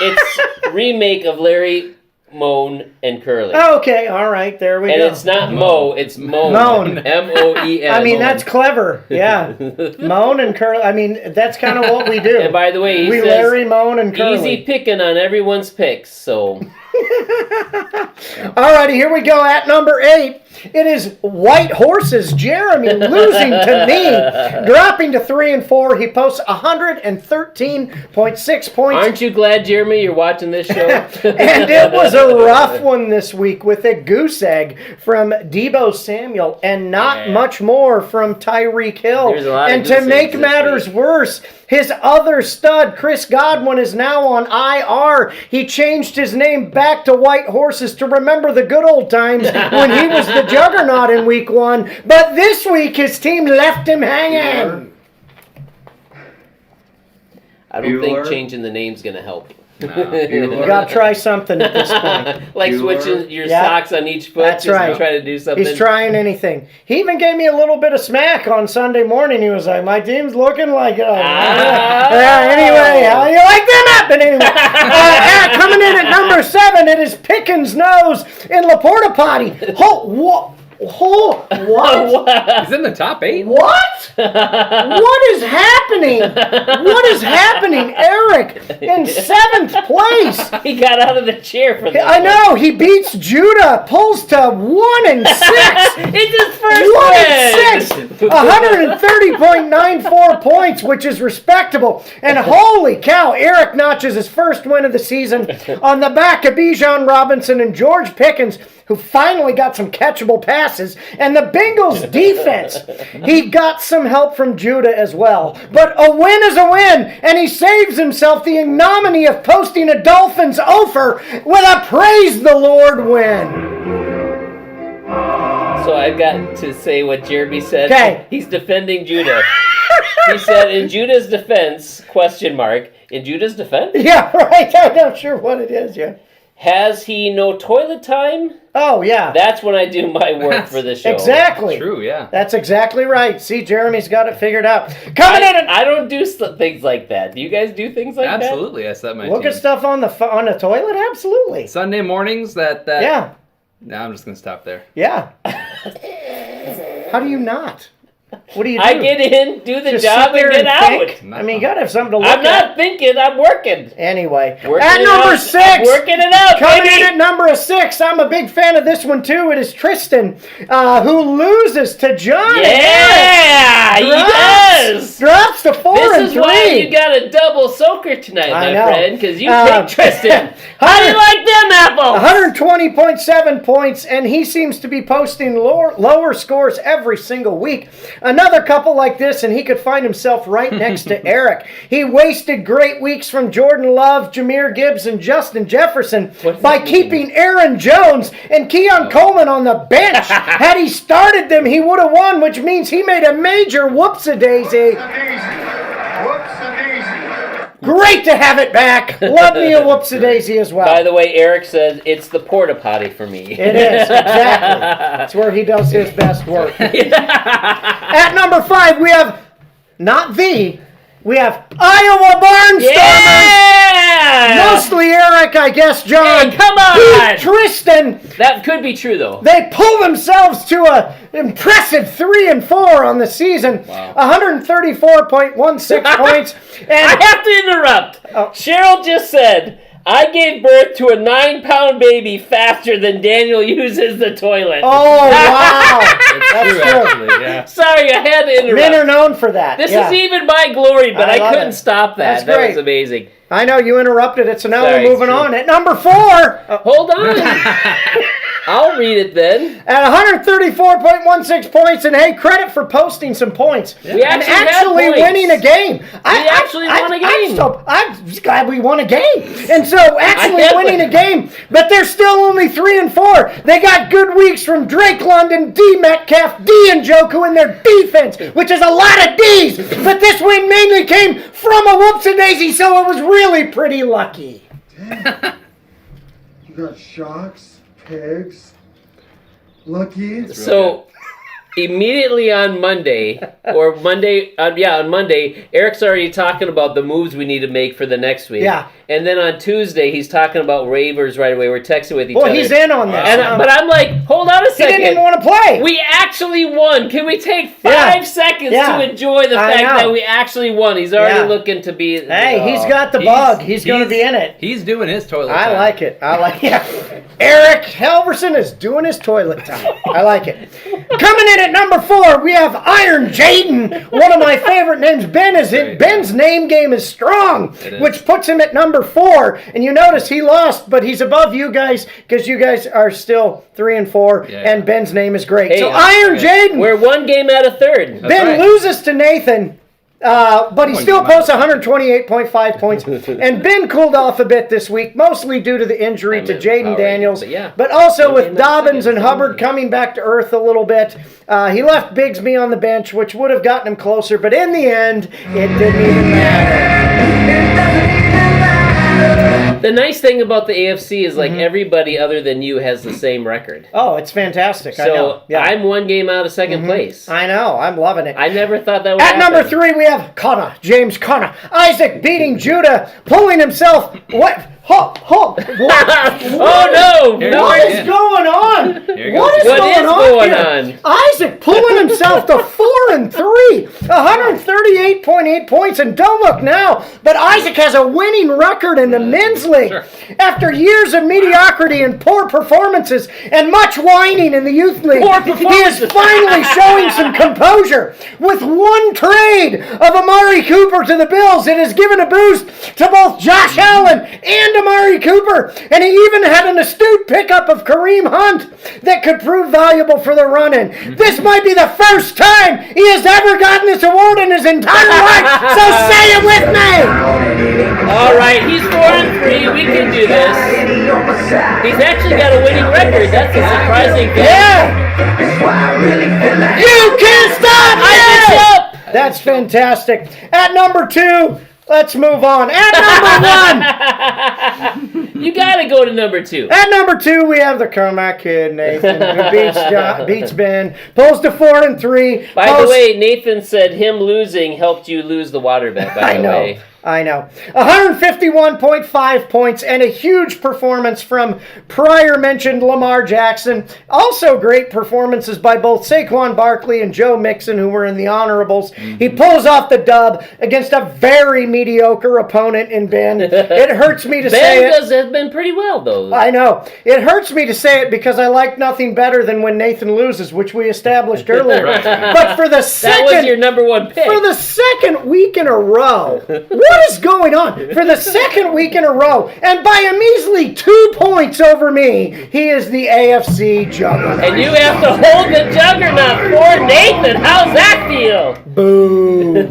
It's remake of Larry, Moan, and Curly." Okay, all right, there we And go. it's not Mo, it's Moan. Moan. M-O-E-N. I mean, that's clever. Yeah. Moan and Curly. I mean, that's kind of what we do. And by the way, he we says, Larry, Moan, and Curly. easy picking on everyone's picks, so... Alrighty, here we go at number 8. It is White Horses Jeremy losing to me, dropping to 3-4. He posts 113.6 points. Aren't you glad, Jeremy, you're watching this show? And it was a rough one this week with a goose egg from Debo Samuel and not much more from Tyreek Hill. There's a lot of And to goose make eggs this matters week. worse, his other stud, Chris Godwin, is now on IR. He changed his name back to White Horses to remember the good old times when he was the juggernaut in week 1. But this week, his team left him hanging. I don't think Bueller. changing the name's going to help. You got to try something at this point. Like Bueller. switching your Yeah. socks on each foot. That's just right. to try to do something. He's trying anything. He even gave me a little bit of smack on Sunday morning. He was like, my team's looking like it. Anyway, how you like them up? But anyway, coming in at number 7, it is Pickens' nose in Laporta Potty. What? He's in the top 8. What? What is happening? What is happening? Eric in 7th place. He got out of the chair for this. I know, he beats Judah, pulls to 1-6. It's his first 1-6, 130.94 points, which is respectable. And holy cow, Eric notches his first win of the season on the back of Bijan Robinson and George Pickens, who finally got some catchable passes. And the Bengals defense, he got some help from Judah as well. But a win is a win, and he saves himself the ignominy of posting a Dolphins offer with a praise the Lord win. So I've got to say what Jeremy said. 'Kay. He's defending Judah. He said, in Judah's defense, ? In Judah's defense? Yeah, right. I'm not sure what it is, yeah. Has he no toilet time? Oh, yeah. That's when I do my work for the show. Exactly. True, yeah. That's exactly right. See, Jeremy's got it figured out. Coming in and I don't do things like that. Do you guys do things like Absolutely, I set my look team. at stuff on the toilet. Absolutely. Sunday mornings, that Yeah. No, I'm just gonna stop there. Yeah. How do you not? What do you do? I get in, do the Just job, sit there and get out. think? I mean, you gotta have something to look I'm at. not thinking. I'm working. Anyway, Working at it number out. 6, I'm working it out, coming baby. in at number 6, I'm a big fan of this one too. It is Tristan, who loses to John. Yeah, he does. Drops to 4 This and is 3. why you got a double soaker tonight, I my know. friend, because you picked Tristan. How do you 100 like them apples? 120.7 points, and he seems to be posting lower scores every single week. Another couple like this, and he could find himself right next to Eric. He wasted great weeks from Jordan Love, Jahmyr Gibbs, and Justin Jefferson by keeping Aaron Jones and Keon Coleman on the bench. Had he started them, he would have won, which means he made a major whoops-a-daisy. Great to have it back. Love me a whoopsie-daisy as well. By the way, Eric says it's the porta potty for me. It is, exactly. That's where he does his best work. At number 5, we have Iowa Barnstormers. Yeah! Mostly Eric, I guess, John. Hey, come on! Tristan. That could be true, though. They pull themselves to a impressive 3-4 on the season. Wow. 134.16 points. I And have to interrupt. Oh. Cheryl just said, I gave birth to a 9-pound baby faster than Daniel uses the toilet. oh wow, It's that's true, true. actually, yeah. Sorry, I had to interrupt. Men are known for that. This yeah. is even my glory, but I I, love couldn't it. stop that. That's That great. was amazing. I know you interrupted it, so now Sorry, we're moving true. on. At number 4, Hold on. I'll read it then. at 134.16 points, and hey, credit for posting some points. We and actually had actually points. winning a game. Won a game. I'm just glad we won a game. And so actually had winning one. a game, but they're still only 3-4. They got good weeks from Drake London, D. Metcalf, D. Njoku in their defense, which is a lot of D's. But this win mainly came from a whoopsie-daisy, so it was really pretty lucky. You got sharks, pigs, lucky. So, immediately on Monday, or Monday, on Monday, Eric's already talking about the moves we need to make for the next week. Yeah. And then on Tuesday, he's talking about waivers right away. We're texting with each other. Well, he's in on this. But I'm like, hold on a He second. didn't even want to play. We actually won. Can we take Yeah. 5 seconds Yeah. to enjoy the I fact know. that we actually won? He's already Yeah. looking to be... Hey, he's got the bug. He's going to be in it. He's doing his toilet I time. like it. I like it. Eric Halverson is doing his toilet time. I like it. Coming in at number 4, we have Iron Jaden. One of my favorite names. Ben's name game is strong, It is. which puts him at number 4. And you notice he lost, but he's above you guys because you guys are still 3 and 4, Yeah. and Ben's name is great. Hey, so Iron Jaden. We're one game out of third. Ben right. loses to Nathan, but he One still game out. posts 128.5 points. And Ben cooled off a bit this week, mostly due to the injury to Jaden alright, Daniels, but yeah. but also One with game out of Dobbins second, and so Hubbard easy. coming back to earth a little bit. He left Bigsby on the bench, which would have gotten him closer, but in the end, it didn't even matter. The nice thing about the AFC is everybody other than you has the same record. Oh, it's fantastic. I So know. Yeah. I'm one game out of second place. I know. I'm loving it. I never thought that would At happen. number 3, we have James Conner. Isaac beating Judah, pulling himself. What? What? Oh no! Here No! goes What is again. going on? Here it goes What is again. What is going going here? on? Isaac pulling himself to 4 and 3, 138.8 points, and don't look now, but Isaac has a winning record in the men's league. Sure. After years of mediocrity and poor performances and much whining in the youth league, Poor he is performances. finally showing some composure. With one trade of Amari Cooper to the Bills, it has given a boost to both Josh Allen and Amari Cooper, and he even had an astute pickup of Kareem Hunt that could prove valuable for the run-in. This might be the first time he has ever gotten this award in his entire life, so say it with me! All right, he's 4 and 3. We can do this. He's actually got a winning record. That's a surprising thing. Yeah! You can't stop me! Isaac's up. That's fantastic. At number 2, let's move on. At number 1! You gotta go to number 2. At number 2, we have the Comeback Kid, Nathan, who beats Ben, pulls to 4 and 3. By the way, Nathan said him losing helped you lose the water bet. By the way, I know. 151.5 points and a huge performance from prior mentioned Lamar Jackson. Also great performances by both Saquon Barkley and Joe Mixon, who were in the honorables. He pulls off the dub against a very mediocre opponent in Ben. It hurts me to say Ben it. has been pretty well though. I know. It hurts me to say it because I like nothing better than when Nathan loses, which we established earlier. But for the That was your second number 1 pick. for the second week in a row, what is going on? For the second week in a row, and by a measly 2 points over me, he is the AFC juggernaut. And you have to hold the juggernaut for Nathan. How's that feel? Boo.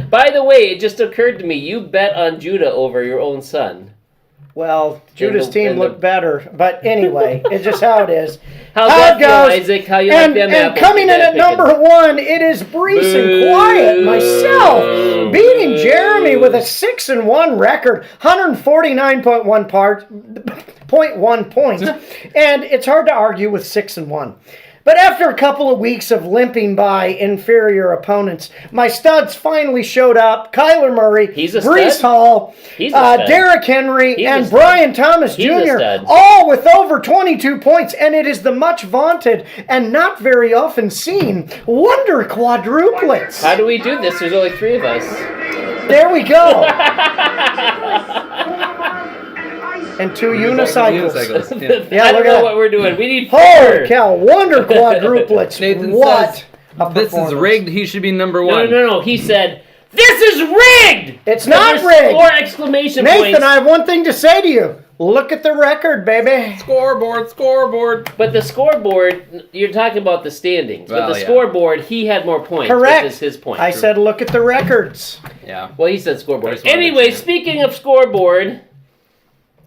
By the way, it just occurred to me, you bet on Judah over your own son. Well, Judah's team and looked better, but anyway, it's just how it is. How's How that it feel, goes. Isaac? How you And, like them and apples coming you in got at number picking? 1, it is Brees and Quiet, myself, beating Jeremy with a 6-1 record, 149.1 points, and it's hard to argue with 6-1. But after a couple of weeks of limping by inferior opponents, my studs finally showed up. Kyler Murray, He's a Brees stud. Hall, He's a stud. Derrick Henry, He's a and stud. Brian Thomas He's a Jr., stud. all with over 22 points, and it is the much vaunted and not very often seen wonder quadruplets. How do we do this? There's only 3 of us. There we go. And 2 unicycles. Yeah. Yeah, I look don't at know that. what we're doing. We need 4. Holy cow, wonder quadruplets. Nathan What says, a this is performance. rigged. He should be number No, 1. no. He said, "This is rigged." It's not There's rigged. 4 exclamation Nathan, points. I have one thing to say to you. Look at the record, baby. Scoreboard, scoreboard. But the scoreboard, you're talking about the standings. But Well, the yeah. scoreboard, he had more points. Correct. Which is his point. I said look at the records. Yeah. Well, he said scoreboard. There's one Anyway, that's- speaking of scoreboard,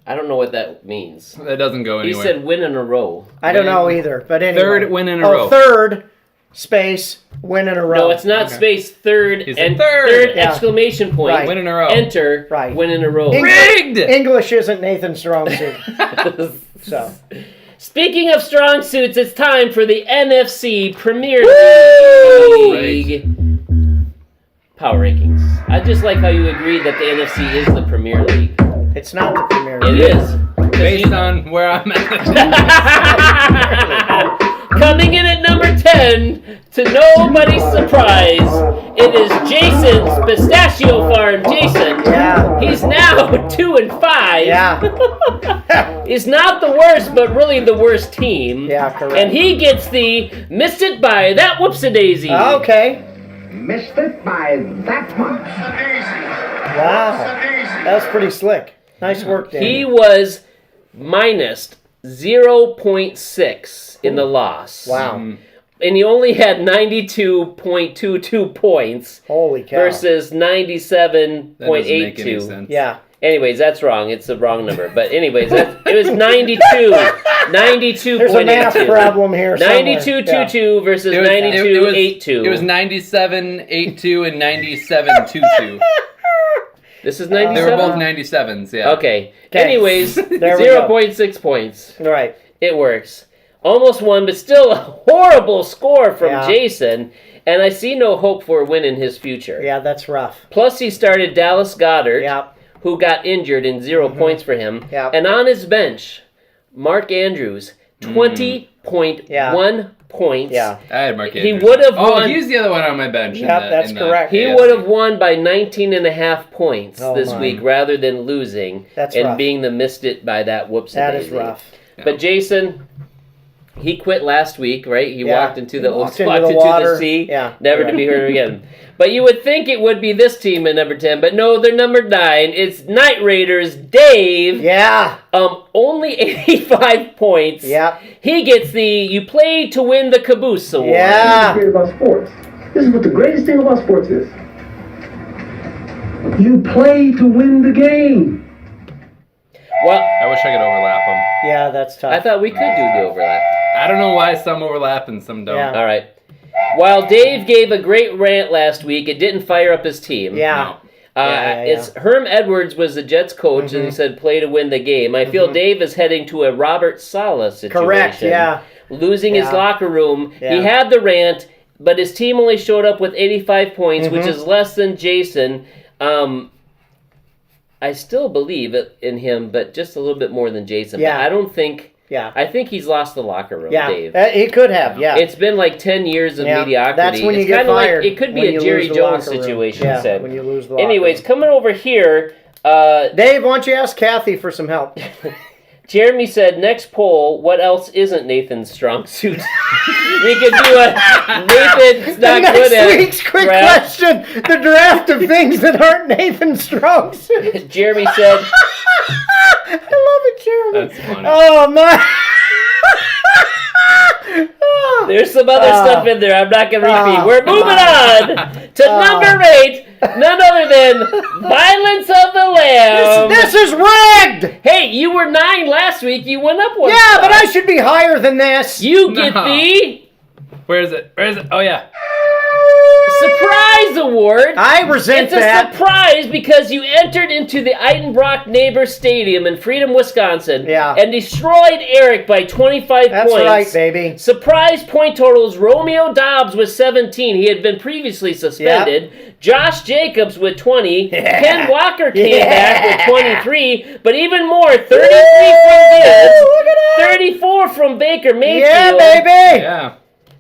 I don't know what that means. That doesn't go He anywhere. said win in a row. I don't know either, but anyway. Third win in a row. Third, space, win in a row. No, it's not space third He said and third. Yeah. exclamation point. Right. Win in a row. Enter. Right. Win in a row. Rigged! English isn't Nathan's strong suit. So, Speaking of strong suits, it's time for the NFC Premier League power rankings. I just like how you agreed that the NFC is the Premier League. It's not the Premier It League. is. Based on where I'm at. Coming in at number 10, to nobody's surprise, it is Jason's Pistachio Farm. Jason. Yeah. He's now 2-5. Yeah. He's not the worst, but really the worst team. Yeah, correct. And he gets the Missed It by That Whoops-a-Daisy. Okay. Missed it by that much. Wow. That was pretty slick. Nice work, Dan. He was minus 0.6 in the loss. Wow. And he only had 92.22 points Holy cow. versus That doesn't make any 97.82. sense. Yeah. Anyways, that's wrong. It's the wrong number. But anyways, it was 92. 92.82. There's a math problem here somewhere. 92.22 versus It was 92.82. It was 97.82 and 97.22. This is They 97? were both 97s, yeah. Okay. Okay. Anyways, There we go. 0.6 points. Right. It works. Almost won, but still a horrible score from Yeah. Jason. And I see no hope for a win in his future. Yeah, that's rough. Plus, he started Dallas Goddard, Yeah. who got injured in 0 points for him. Yeah. And on his bench, Mark Andrews, 20.1 points. Yeah. I had Mark He Andrews. would have Oh, won. he's the other one on my bench. Yep, that's correct. He would have won by 19.5 points Oh, this my. week rather than losing That's and rough. being the missed it by that whoops. That is rough. But Jason, he quit last week, right? He Yeah. walked into the Walked into the water. sea, Yeah, never to correct. be heard again. But you would think it would be this team at number 10, but no, they're number 9. It's Night Raiders, Dave. Yeah. Only 85 points. Yeah. He gets the You Play to Win the Caboose Award. Yeah. Great about sports. This is what the greatest thing about sports is. You play to win the game. Well, I wish I could overlap them. Yeah, that's tough. I thought we could do the overlap. I don't know why some overlap and some don't. Yeah. All right. While Dave gave a great rant last week, it didn't fire up his team. Yeah. Yeah. It's Herm Edwards was the Jets coach, and he said play to win the game. I feel Dave is heading to a Robert Saleh situation. Correct, yeah. Losing his Yeah. locker room. Yeah. He had the rant, but his team only showed up with 85 points, which is less than Jason. I still believe in him, but just a little bit more than Jason. Yeah. But I don't think... Yeah. I think he's lost the locker room, Yeah. Dave. He could have, yeah. It's been like 10 years of Yeah, mediocrity. that's when you It's get kinda fired, Like, it could be when a you Jerry lose the Jones locker room. situation. Yeah, said. when you lose the locker Anyways, room. coming over here, Dave, why don't you ask Kathy for some help? Jeremy said, next poll, what else isn't Nathan's strong suit? We could do a Nathan's not good Next at week's quick draft. question: the draft of things that aren't Nathan Strong suits. Jeremy said, I love it, Jeremy. That's funny. Oh my! there's some other stuff in there I'm not going to repeat. Oh, We're moving on to number 8, none other than Violence of the Lamb. This is rigged. Hey, you were 9 last week. You went up one Yeah, spot. but I should be higher than this. You get No. the Where is it? Where is it? Oh, yeah. Surprise Award. I resent It's a that. surprise because you entered into the Eitenbrock Neighbor Stadium in Freedom, Wisconsin, Yeah. and destroyed Eric by 25 That's points. right, baby. Surprise point totals: Romeo Dobbs with 17. He had been previously suspended. Josh Jacobs with 20. Yeah. Ken Walker came Yeah. back with 23. But even more, 33 from Gibbs. Look at that. 34 from Baker Mayfield. Yeah, baby. Yeah.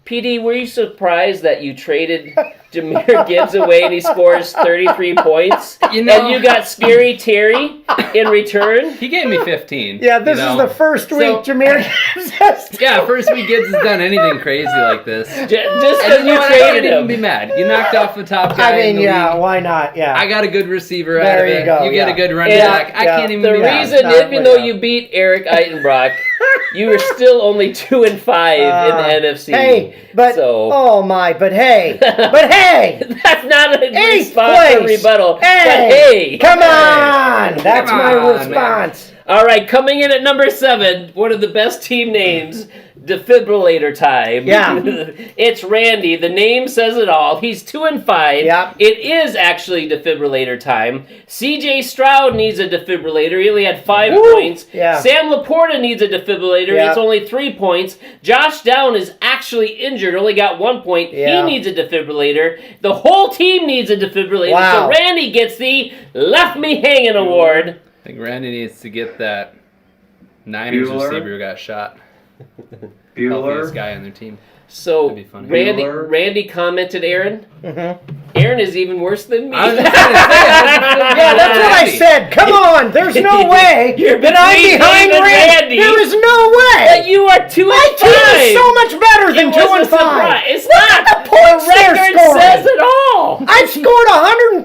PD, were you surprised that you traded Jahmyr Gibbs away and he scores 33 points? You know- And you got Scary Terry in return? He gave me 15. Yeah, this you is know? the first week So- Jahmyr Gibbs has. Yeah, first week Gibbs has done anything crazy like this. Just And because you know you what? I traded can't even be him. mad. You knocked off the top guy I in mean, the yeah, league. why not? Yeah. I got a good receiver out There of you it. go, You get yeah. a good running Yeah, back. I yeah. can't even The be mad. reason, Not even though without. you beat Eric Eitenbrock, you were still only 2-5 in the NFC. Hey, but so oh my, but hey, that's not a eighth response or place. rebuttal. Hey, But hey, come on, that's Come my on, response. All right, coming in at number 7, one of the best team names, Defibrillator Time. Yeah. It's Randy. The name says it all. He's 2-5. Yeah. It is actually Defibrillator Time. CJ Stroud needs a defibrillator. He only had 5 points. Yeah. Sam Laporta needs a defibrillator. Yeah. It's only 3 points. Josh Down is actually injured. Only got 1 point. Yeah. He needs a defibrillator. The whole team needs a defibrillator. Wow. So Randy gets the Left Me Hanging Award. I think Randy needs to get that Niners Bueller? receiver who got shot. Healthiest Bueller. guy on their team. So That'd be funny. Bueller. Randy commented, Aaron. Mm-hmm. Aaron is even worse than me. I was just trying to say, Yeah, that's what I said. Come on, there's no way You're that I'm between behind Dave and Randy. Randy. There is no way. But you are 2 My and 5. team is so much better than 2 and 5. It's Look not. at the points The they're record scoring. says it all. I've scored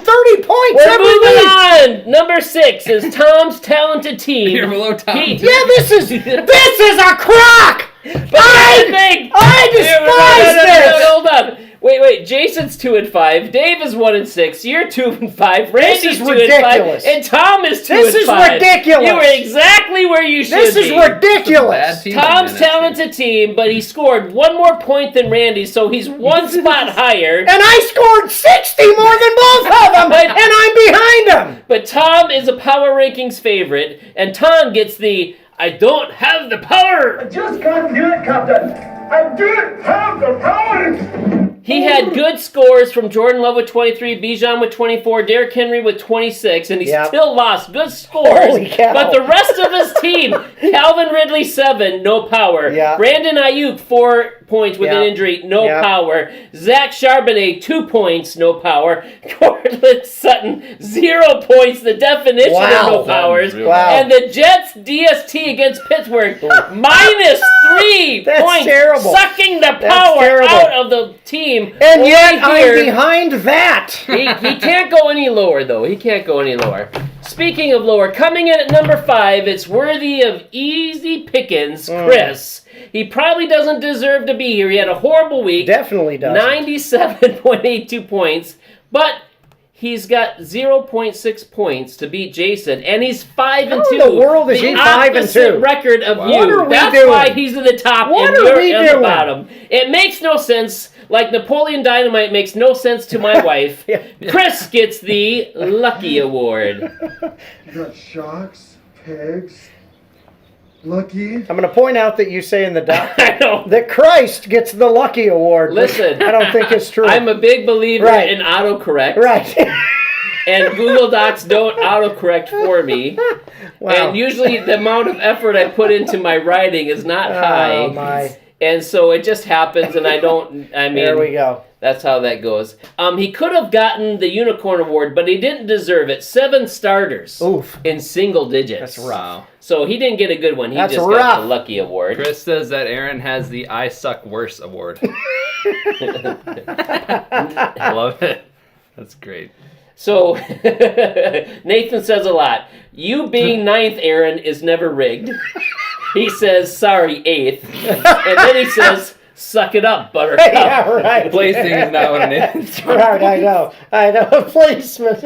130 points We're every moving week. on. Number 6 is Tom's talented team. You're below Tom. Yeah, this is a crock. I despise this. Hold on. Wait. Jason's 2 and 5. Dave is 1 and 6. You're 2 and 5. Randy's is 2 and ridiculous. 5. And Tom is 2 This and is 5. ridiculous. You were exactly where you should This be. is ridiculous. Bad team Tom's in NFC. talented team, but he scored 1 more point than Randy, so he's 1 spot higher. And I scored 60 more than both of them, and I'm behind them. But Tom is a power rankings favorite, and Tom gets the I don't have the power. Just can't do it, Captain. I don't have the power. He had good scores from Jordan Love with 23, Bijan with 24, Derrick Henry with 26, and he Yep. still lost good scores. Holy cow. But the rest of his team, Calvin Ridley 7, no power. Yeah. Brandon Ayuk 4 points with an Yeah. injury, no Yeah. power. Zach Charbonnet 2 points, no power. Cortland Sutton 0 points, the definition Wow. of no powers. Wow. And the Jets DST against Pittsburgh minus 3 That's points, terrible. sucking the That's power terrible. out of the team. And Over yet here, I'm behind that. he can't go any lower, though. He can't go any lower. Speaking of lower, coming in at number 5, it's worthy of easy pickings, Chris. He probably doesn't deserve to be here. He had a horrible week. Definitely does. 97.82 points, but he's got 0.6 points to beat Jason, and he's 5 and 2. How in the world is he 5 and opposite 2? record of you. What are we That's doing? why he's at the top What and are you're we at the doing? bottom. It makes no sense. Like Napoleon Dynamite makes no sense to my wife. Yeah. Chris gets the Lucky Award. You got shocks, pegs, lucky. I'm going to point out that you say in the doc I know. that Christ gets the Lucky Award. which Listen, I don't think it's true. I'm a big believer Right. in autocorrect. Right. And Google Docs don't autocorrect for me. Wow. And usually the amount of effort I put into my writing is not high. Oh, my. And so it just happens, and There we go. That's how that goes. He could have gotten the Unicorn Award, but he didn't deserve it. 7 starters Oof. in single digits. That's rough. Wow. So he didn't get a good one. He That's just got rough. the Lucky Award. Chris says that Aaron has the I Suck Worse award. I love it. That's great. So Nathan says a lot. You being 9th, Aaron, is never rigged. He says, sorry, 8th. And then he says, suck it up, Buttercup. Yeah, right. Placing is not what it is. Right, I know. Placement.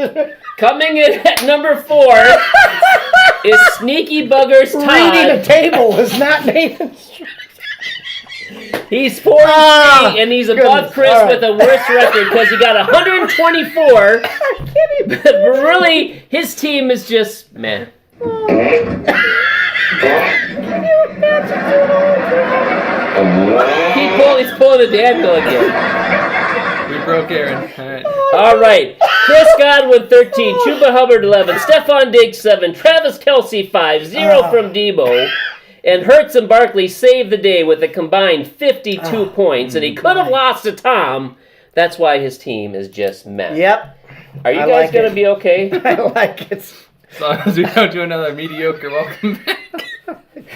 Coming in at number 4 is Sneaky Buggers Reading a Todd. table is not Nathan's. He's 4 and 3, and he's above goodness. Chris All right. with a worse record because he got 124. But really, his team is just meh. He's pulling a Daniel again. We broke Aaron. All right. All right. Chris Godwin, 13. Chuba Hubbard, 11. Stephon Diggs, 7. Travis Kelce, 5. 0 from Debo. And Hurts and Barkley saved the day with a combined 52 points. And he could have lost to Tom. That's why his team is just meh. Yep. Are you I guys like going it. to be okay? I like it. As long as we don't do another mediocre welcome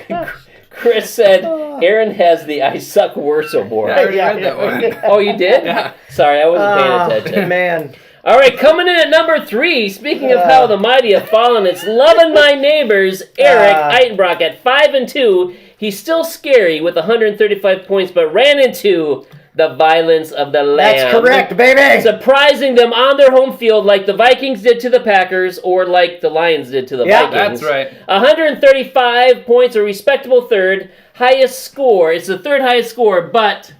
back. Chris said Aaron has the I Suck Worse award. I already read that one. Oh, you did? Yeah. Sorry, I wasn't paying attention. Man. All right, coming in at number 3, speaking of how the mighty have fallen, it's Loving My Neighbors, Eric Eitenbrock at 5 and 2. He's still scary with 135 points, but ran into the violence of the Lamb. That's correct, baby. Surprising them on their home field like the Vikings did to the Packers or like the Lions did to the Vikings. That's right. 135 points, a respectable third. Highest score. It's the third highest score, but...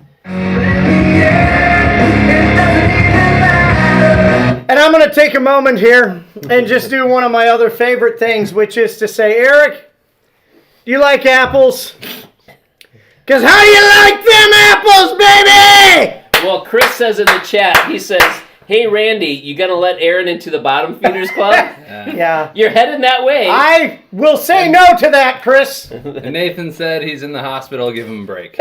And I'm going to take a moment here and just do one of my other favorite things, which is to say, Eric, do you like apples? Because how do you like them apples, baby? Well, Chris says in the chat, he says, hey, Randy, you going to let Aaron into the Bottom Feeders Club? Yeah. You're heading that way. I will say no to that, Chris. And Nathan said he's in the hospital. Give him a break.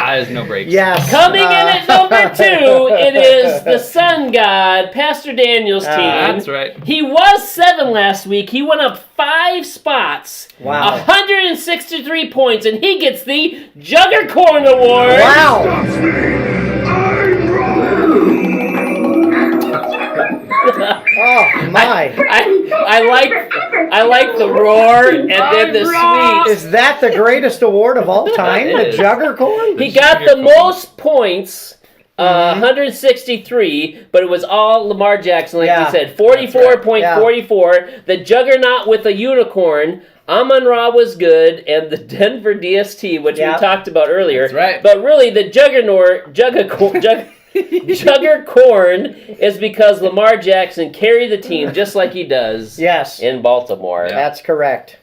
There's no breaks. Yes. Coming in at number 2, it is the Sun God, Pastor Daniel's team. That's right. He was 7 last week. He went up 5 spots. Wow. 163 points, and he gets the Juggercorn Award. Wow. Oh, my. I like the roar and then the sweet. Is that the greatest award of all time, It the is. Juggercorn? He got the most points, 163, but it was all Lamar Jackson, like we said, 44.44. The Juggernaut with a unicorn. Amon-Ra was good, and the Denver DST, which we talked about earlier. That's right. But really, the Juggercorn is because Lamar Jackson carried the team just like he does in Baltimore. That's correct.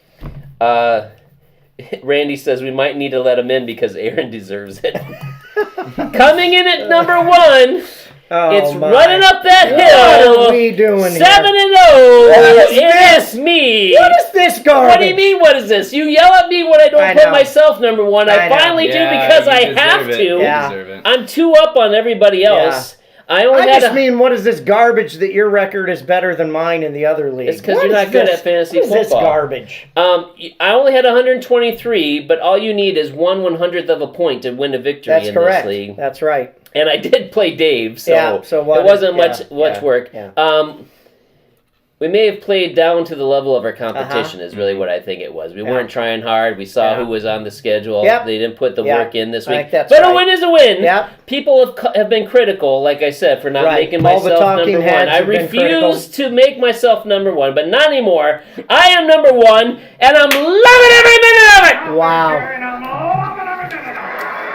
Randy says we might need to let him in because Aaron deserves it. Coming in at number 1, it's running up that hill. What are we doing 7-0. What is me. What is this garbage? What do you mean, what is this? You yell at me when I don't put myself number 1. I finally do because I have to. You deserve it. I'm 2 up on everybody else. I mean, what is this garbage that your record is better than mine in the other league? It's because you're not good at fantasy football. What is this garbage? I only had 123, but all you need is 1/100th of a point to win a victory That's in correct. this league. That's right. And I did play Dave, so, what it wasn't much work. Yeah. We may have played down to the level of our competition is really what I think it was. We weren't trying hard. We saw who was on the schedule. They didn't put the work in this week. But a win is a win. People have been critical, like I said, for not making myself number 1. I refuse to make myself number 1, but not anymore. I am number 1, and I'm loving every minute of it! Wow.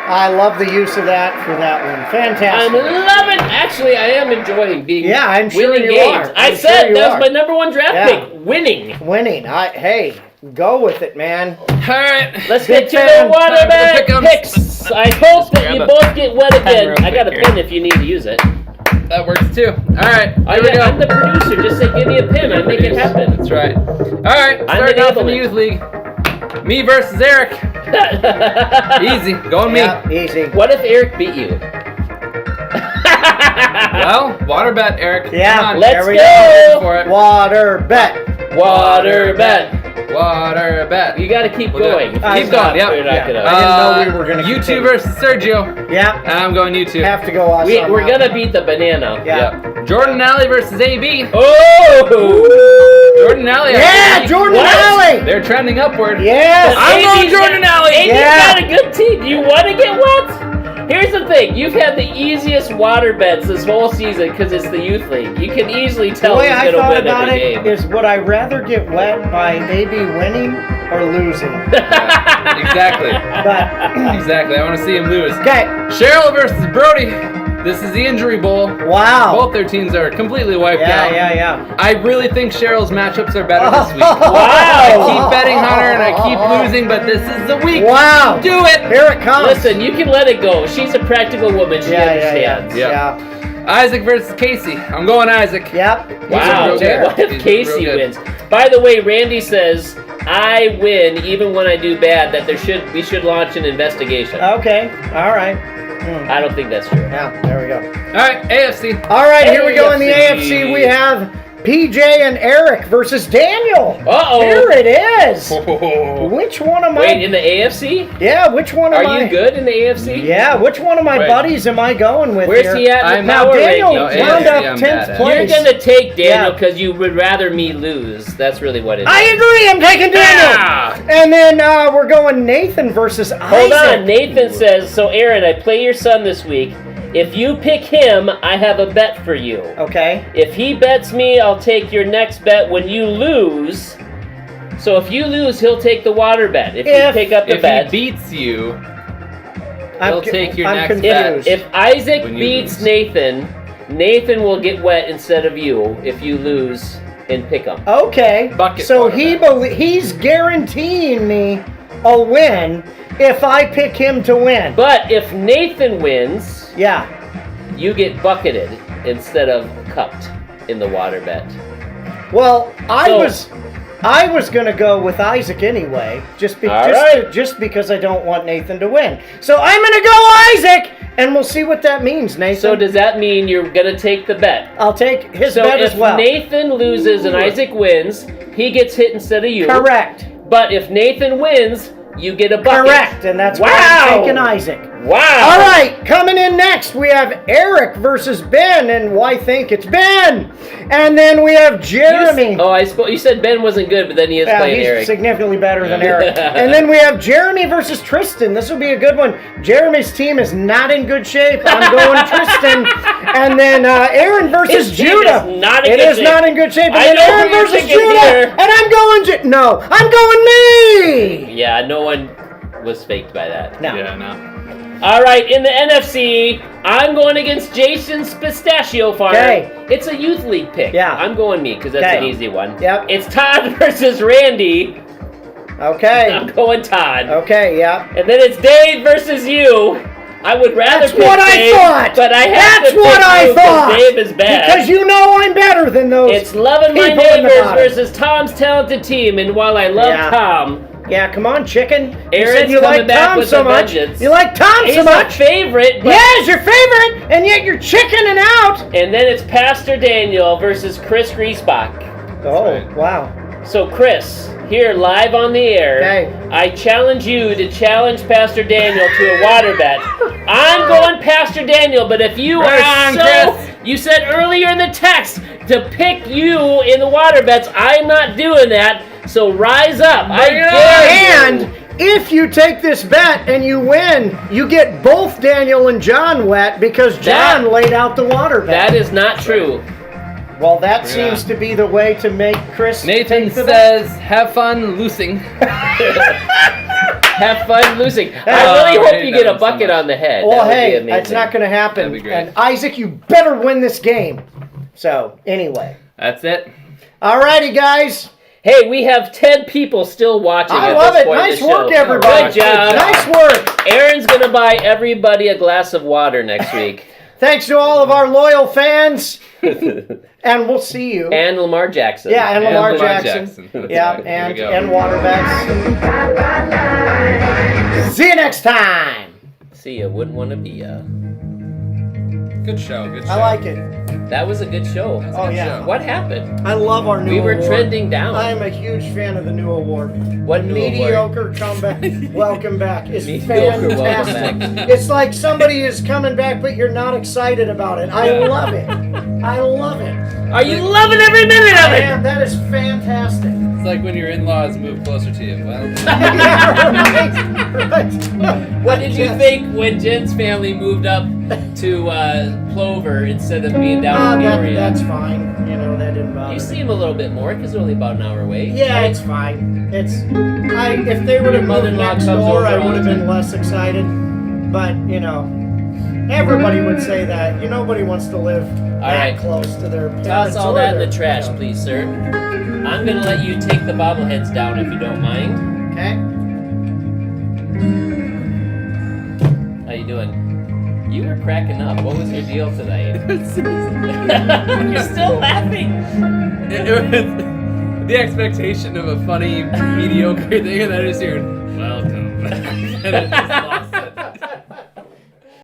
I love the use of that for that one. Fantastic. I'm loving. Actually, I am enjoying being. Yeah, I'm sure winning you games. are. I said that was my number 1 draft pick. Winning. Hey, go with it, man. All right. Let's get to the waterback picks. I hope that you both get wet again. I got a pen if you need to use it. That works too. All right. Here we go. I'm the producer. Just say, give me a pen. I make it happen. That's right. All right. Starting off in the youth league. Me versus Eric. Easy. Going me. Easy. What if Eric beat you? Well, water bet, Eric. Yeah, Come on. let's There we go. For it. Water bet. Water bet. Water bet. You got to keep We'll do going. it. Keep going. Yep. We're not gonna- I didn't know we were going to You 2 versus Sergio. Yeah. I'm going you 2. Have to go us on We're that gonna beat the banana. Yeah. Yep. Jordan Alley versus AB. Oh! Jordan Alley. Yeah, Jordan Alley. They're trending upward. Yes. I'm going Jordan Alley. AB's got a good team. You want to get wet? Here's the thing. You've had the easiest water bets this whole season because it's the youth league. You can easily tell The way who's I going to thought win about every it game. is, would I rather get wet by maybe winning or losing? Exactly. But Exactly. I want to see him lose. okay. Cheryl versus Brody. This is the injury bowl. Wow. Both their teams are completely wiped out. Yeah. I really think Cheryl's matchups are better this week. Wow. I keep betting on her and I keep losing, but this is the week. Wow. Do it. Here it comes. Listen, you can let it go. She's a practical woman. She understands. Yeah. Isaac versus Casey. I'm going Isaac. Yep. Wow. real good. What if He's Casey real good. wins? By the way, Randy says I win even when I do bad. That we should launch an investigation. Okay. All right. I don't think that's true. Yeah. There we go. All right, AFC. All right. Here we go in the AFC. AFC. We have PJ and Eric versus Daniel. Uh-oh. Here it is. Which one of my... Wait, in the AFC? Yeah, which one of my... Are you good in the AFC? Yeah, which one of my Wait. buddies am I going with Where's here? he at in the Now, power Daniel ranking? wound AFC, up I'm 10th bad at. place. You're going to take Daniel Yeah. because you would rather me lose. That's really what it is. I agree, I'm taking Daniel. Ah! And then we're going Nathan versus Isaac. Hold on. Nathan says, so Aaron, I play your son this week. If you pick him, I have a bet for you. Okay. If he bets me, I'll take your next bet when you lose. So if you lose, he'll take the water bet. If you pick up the If bet. he beats you, I'm he'll take your I'm next bet. confused. If Isaac When you beats lose. Nathan, Nathan will get wet instead of you if you lose and pick him. Okay. Bucket so water he's guaranteeing me a win if I pick him to win. But if Nathan wins, Yeah. you get bucketed instead of cupped in the water bet. Well, I So- was gonna go with Isaac anyway, just All right. because I don't want Nathan to win. So I'm gonna go Isaac, and we'll see what that means, Nathan. So does that mean you're gonna take the bet? I'll take his So bet if as well. Nathan loses and Isaac wins, he gets hit instead of you. Correct. But if Nathan wins, you get a bucket. Correct, and that's why Wow. I'm taking Isaac. Wow. All right, coming in next, we have Eric versus Ben, and why think it's Ben? And then we have Jeremy. You said Ben wasn't good, but then he is Yeah, playing he's Eric. significantly better than Eric. And then we have Jeremy versus Tristan. This will be a good one. Jeremy's team is not in good shape. I'm going Tristan. And then Aaron versus His team Judah. is not in It good is shape. not in good shape. And I then know Aaron who you're versus thinking Judah. here. And I'm going no, I'm going me. Yeah, no one was faked by that. No. Yeah, no. All right, in the NFC, I'm going against Jason's Pistachio Farm. Okay. It's a youth league pick. Yeah. I'm going me because that's Okay. an easy one. Yep. It's Todd versus Randy. Okay. I'm going Todd. Okay, yeah. And then it's Dave versus you. I would rather That's pick what I Dave, thought. but I have That's to pick what I you 'cause thought. Dave is bad. Because you know I'm better than those. It's Loving My people in the Neighbors bottom. versus Tom's Talented Team, and while I love Yeah. Tom, Yeah, come on, chicken. You Aaron's said you coming like back Tom with so a much. vengeance. You like Tom he's so my much. favorite. But Yeah, he's your favorite, and yet you're chickening out. And then it's Pastor Daniel versus Chris Griesbach. Oh, right. wow. So Chris, here live on the air, Okay. I challenge you to challenge Pastor Daniel to a water bet. I'm going Pastor Daniel, but if you Right are on, so, Chris. you said earlier in the text to pick you in the water bets, I'm not doing that. So rise up. I Bring it dare And you. if you take this bet and you win, you get both Daniel and John wet because John That- laid out the water bet. That is not true. Well, that Yeah. seems to be the way to make Chris. Nathan take the bet. says, have fun losing. Have fun losing. I Oh, really hope hate you that get a one so bucket much. on the head. Well, That would be hey, amazing. it's not going to happen. That'd be great. And Isaac, you better win this game. So, anyway. That's it. Alrighty, guys. Hey, we have 10 people still watching. I at love this it. point in Nice the work, show. everybody. Good job. Nice work. Aaron's gonna buy everybody a glass of water next week. Thanks to all of our loyal fans. And we'll see you. And Lamar Jackson. Yeah, and Lamar Lamar Jackson. That's Yeah, right. Here we go. and water bets. See you next time. See ya. Wouldn't want to be ya. Good show. Good show. I like it. That was a good show. That's a Oh, good yeah. show. What happened? I love our new We were award. trending down. I'm a huge fan of the new award. What new Mediocre comeback, welcome back is Mediocre welcome fantastic. It's like somebody is coming back, but you're not excited about it. I love it. I love it. Are you loving every minute of it? Man, that is fantastic. It's like when your in-laws move closer to you. Well, Yeah, right. What did you think when Jen's family moved up to Plover instead of being down in Peoria? That's fine. You know, that didn't bother You me. see him a little bit more because they're only about an hour away. Yeah, it's fine. If they would Your have moved mother-in-law next comes door, over I all would have the been time. less excited. But, you know, everybody would say that. Nobody wants to live that right. close to their parents. Toss all or that in their- the trash, you know. please, sir. I'm gonna let you take the bobbleheads down if you don't mind. Okay. How you doing? You were cracking up. What was your deal tonight? You're still laughing. it was the expectation of a funny, mediocre thing, and then I just heard, welcome. And it just lost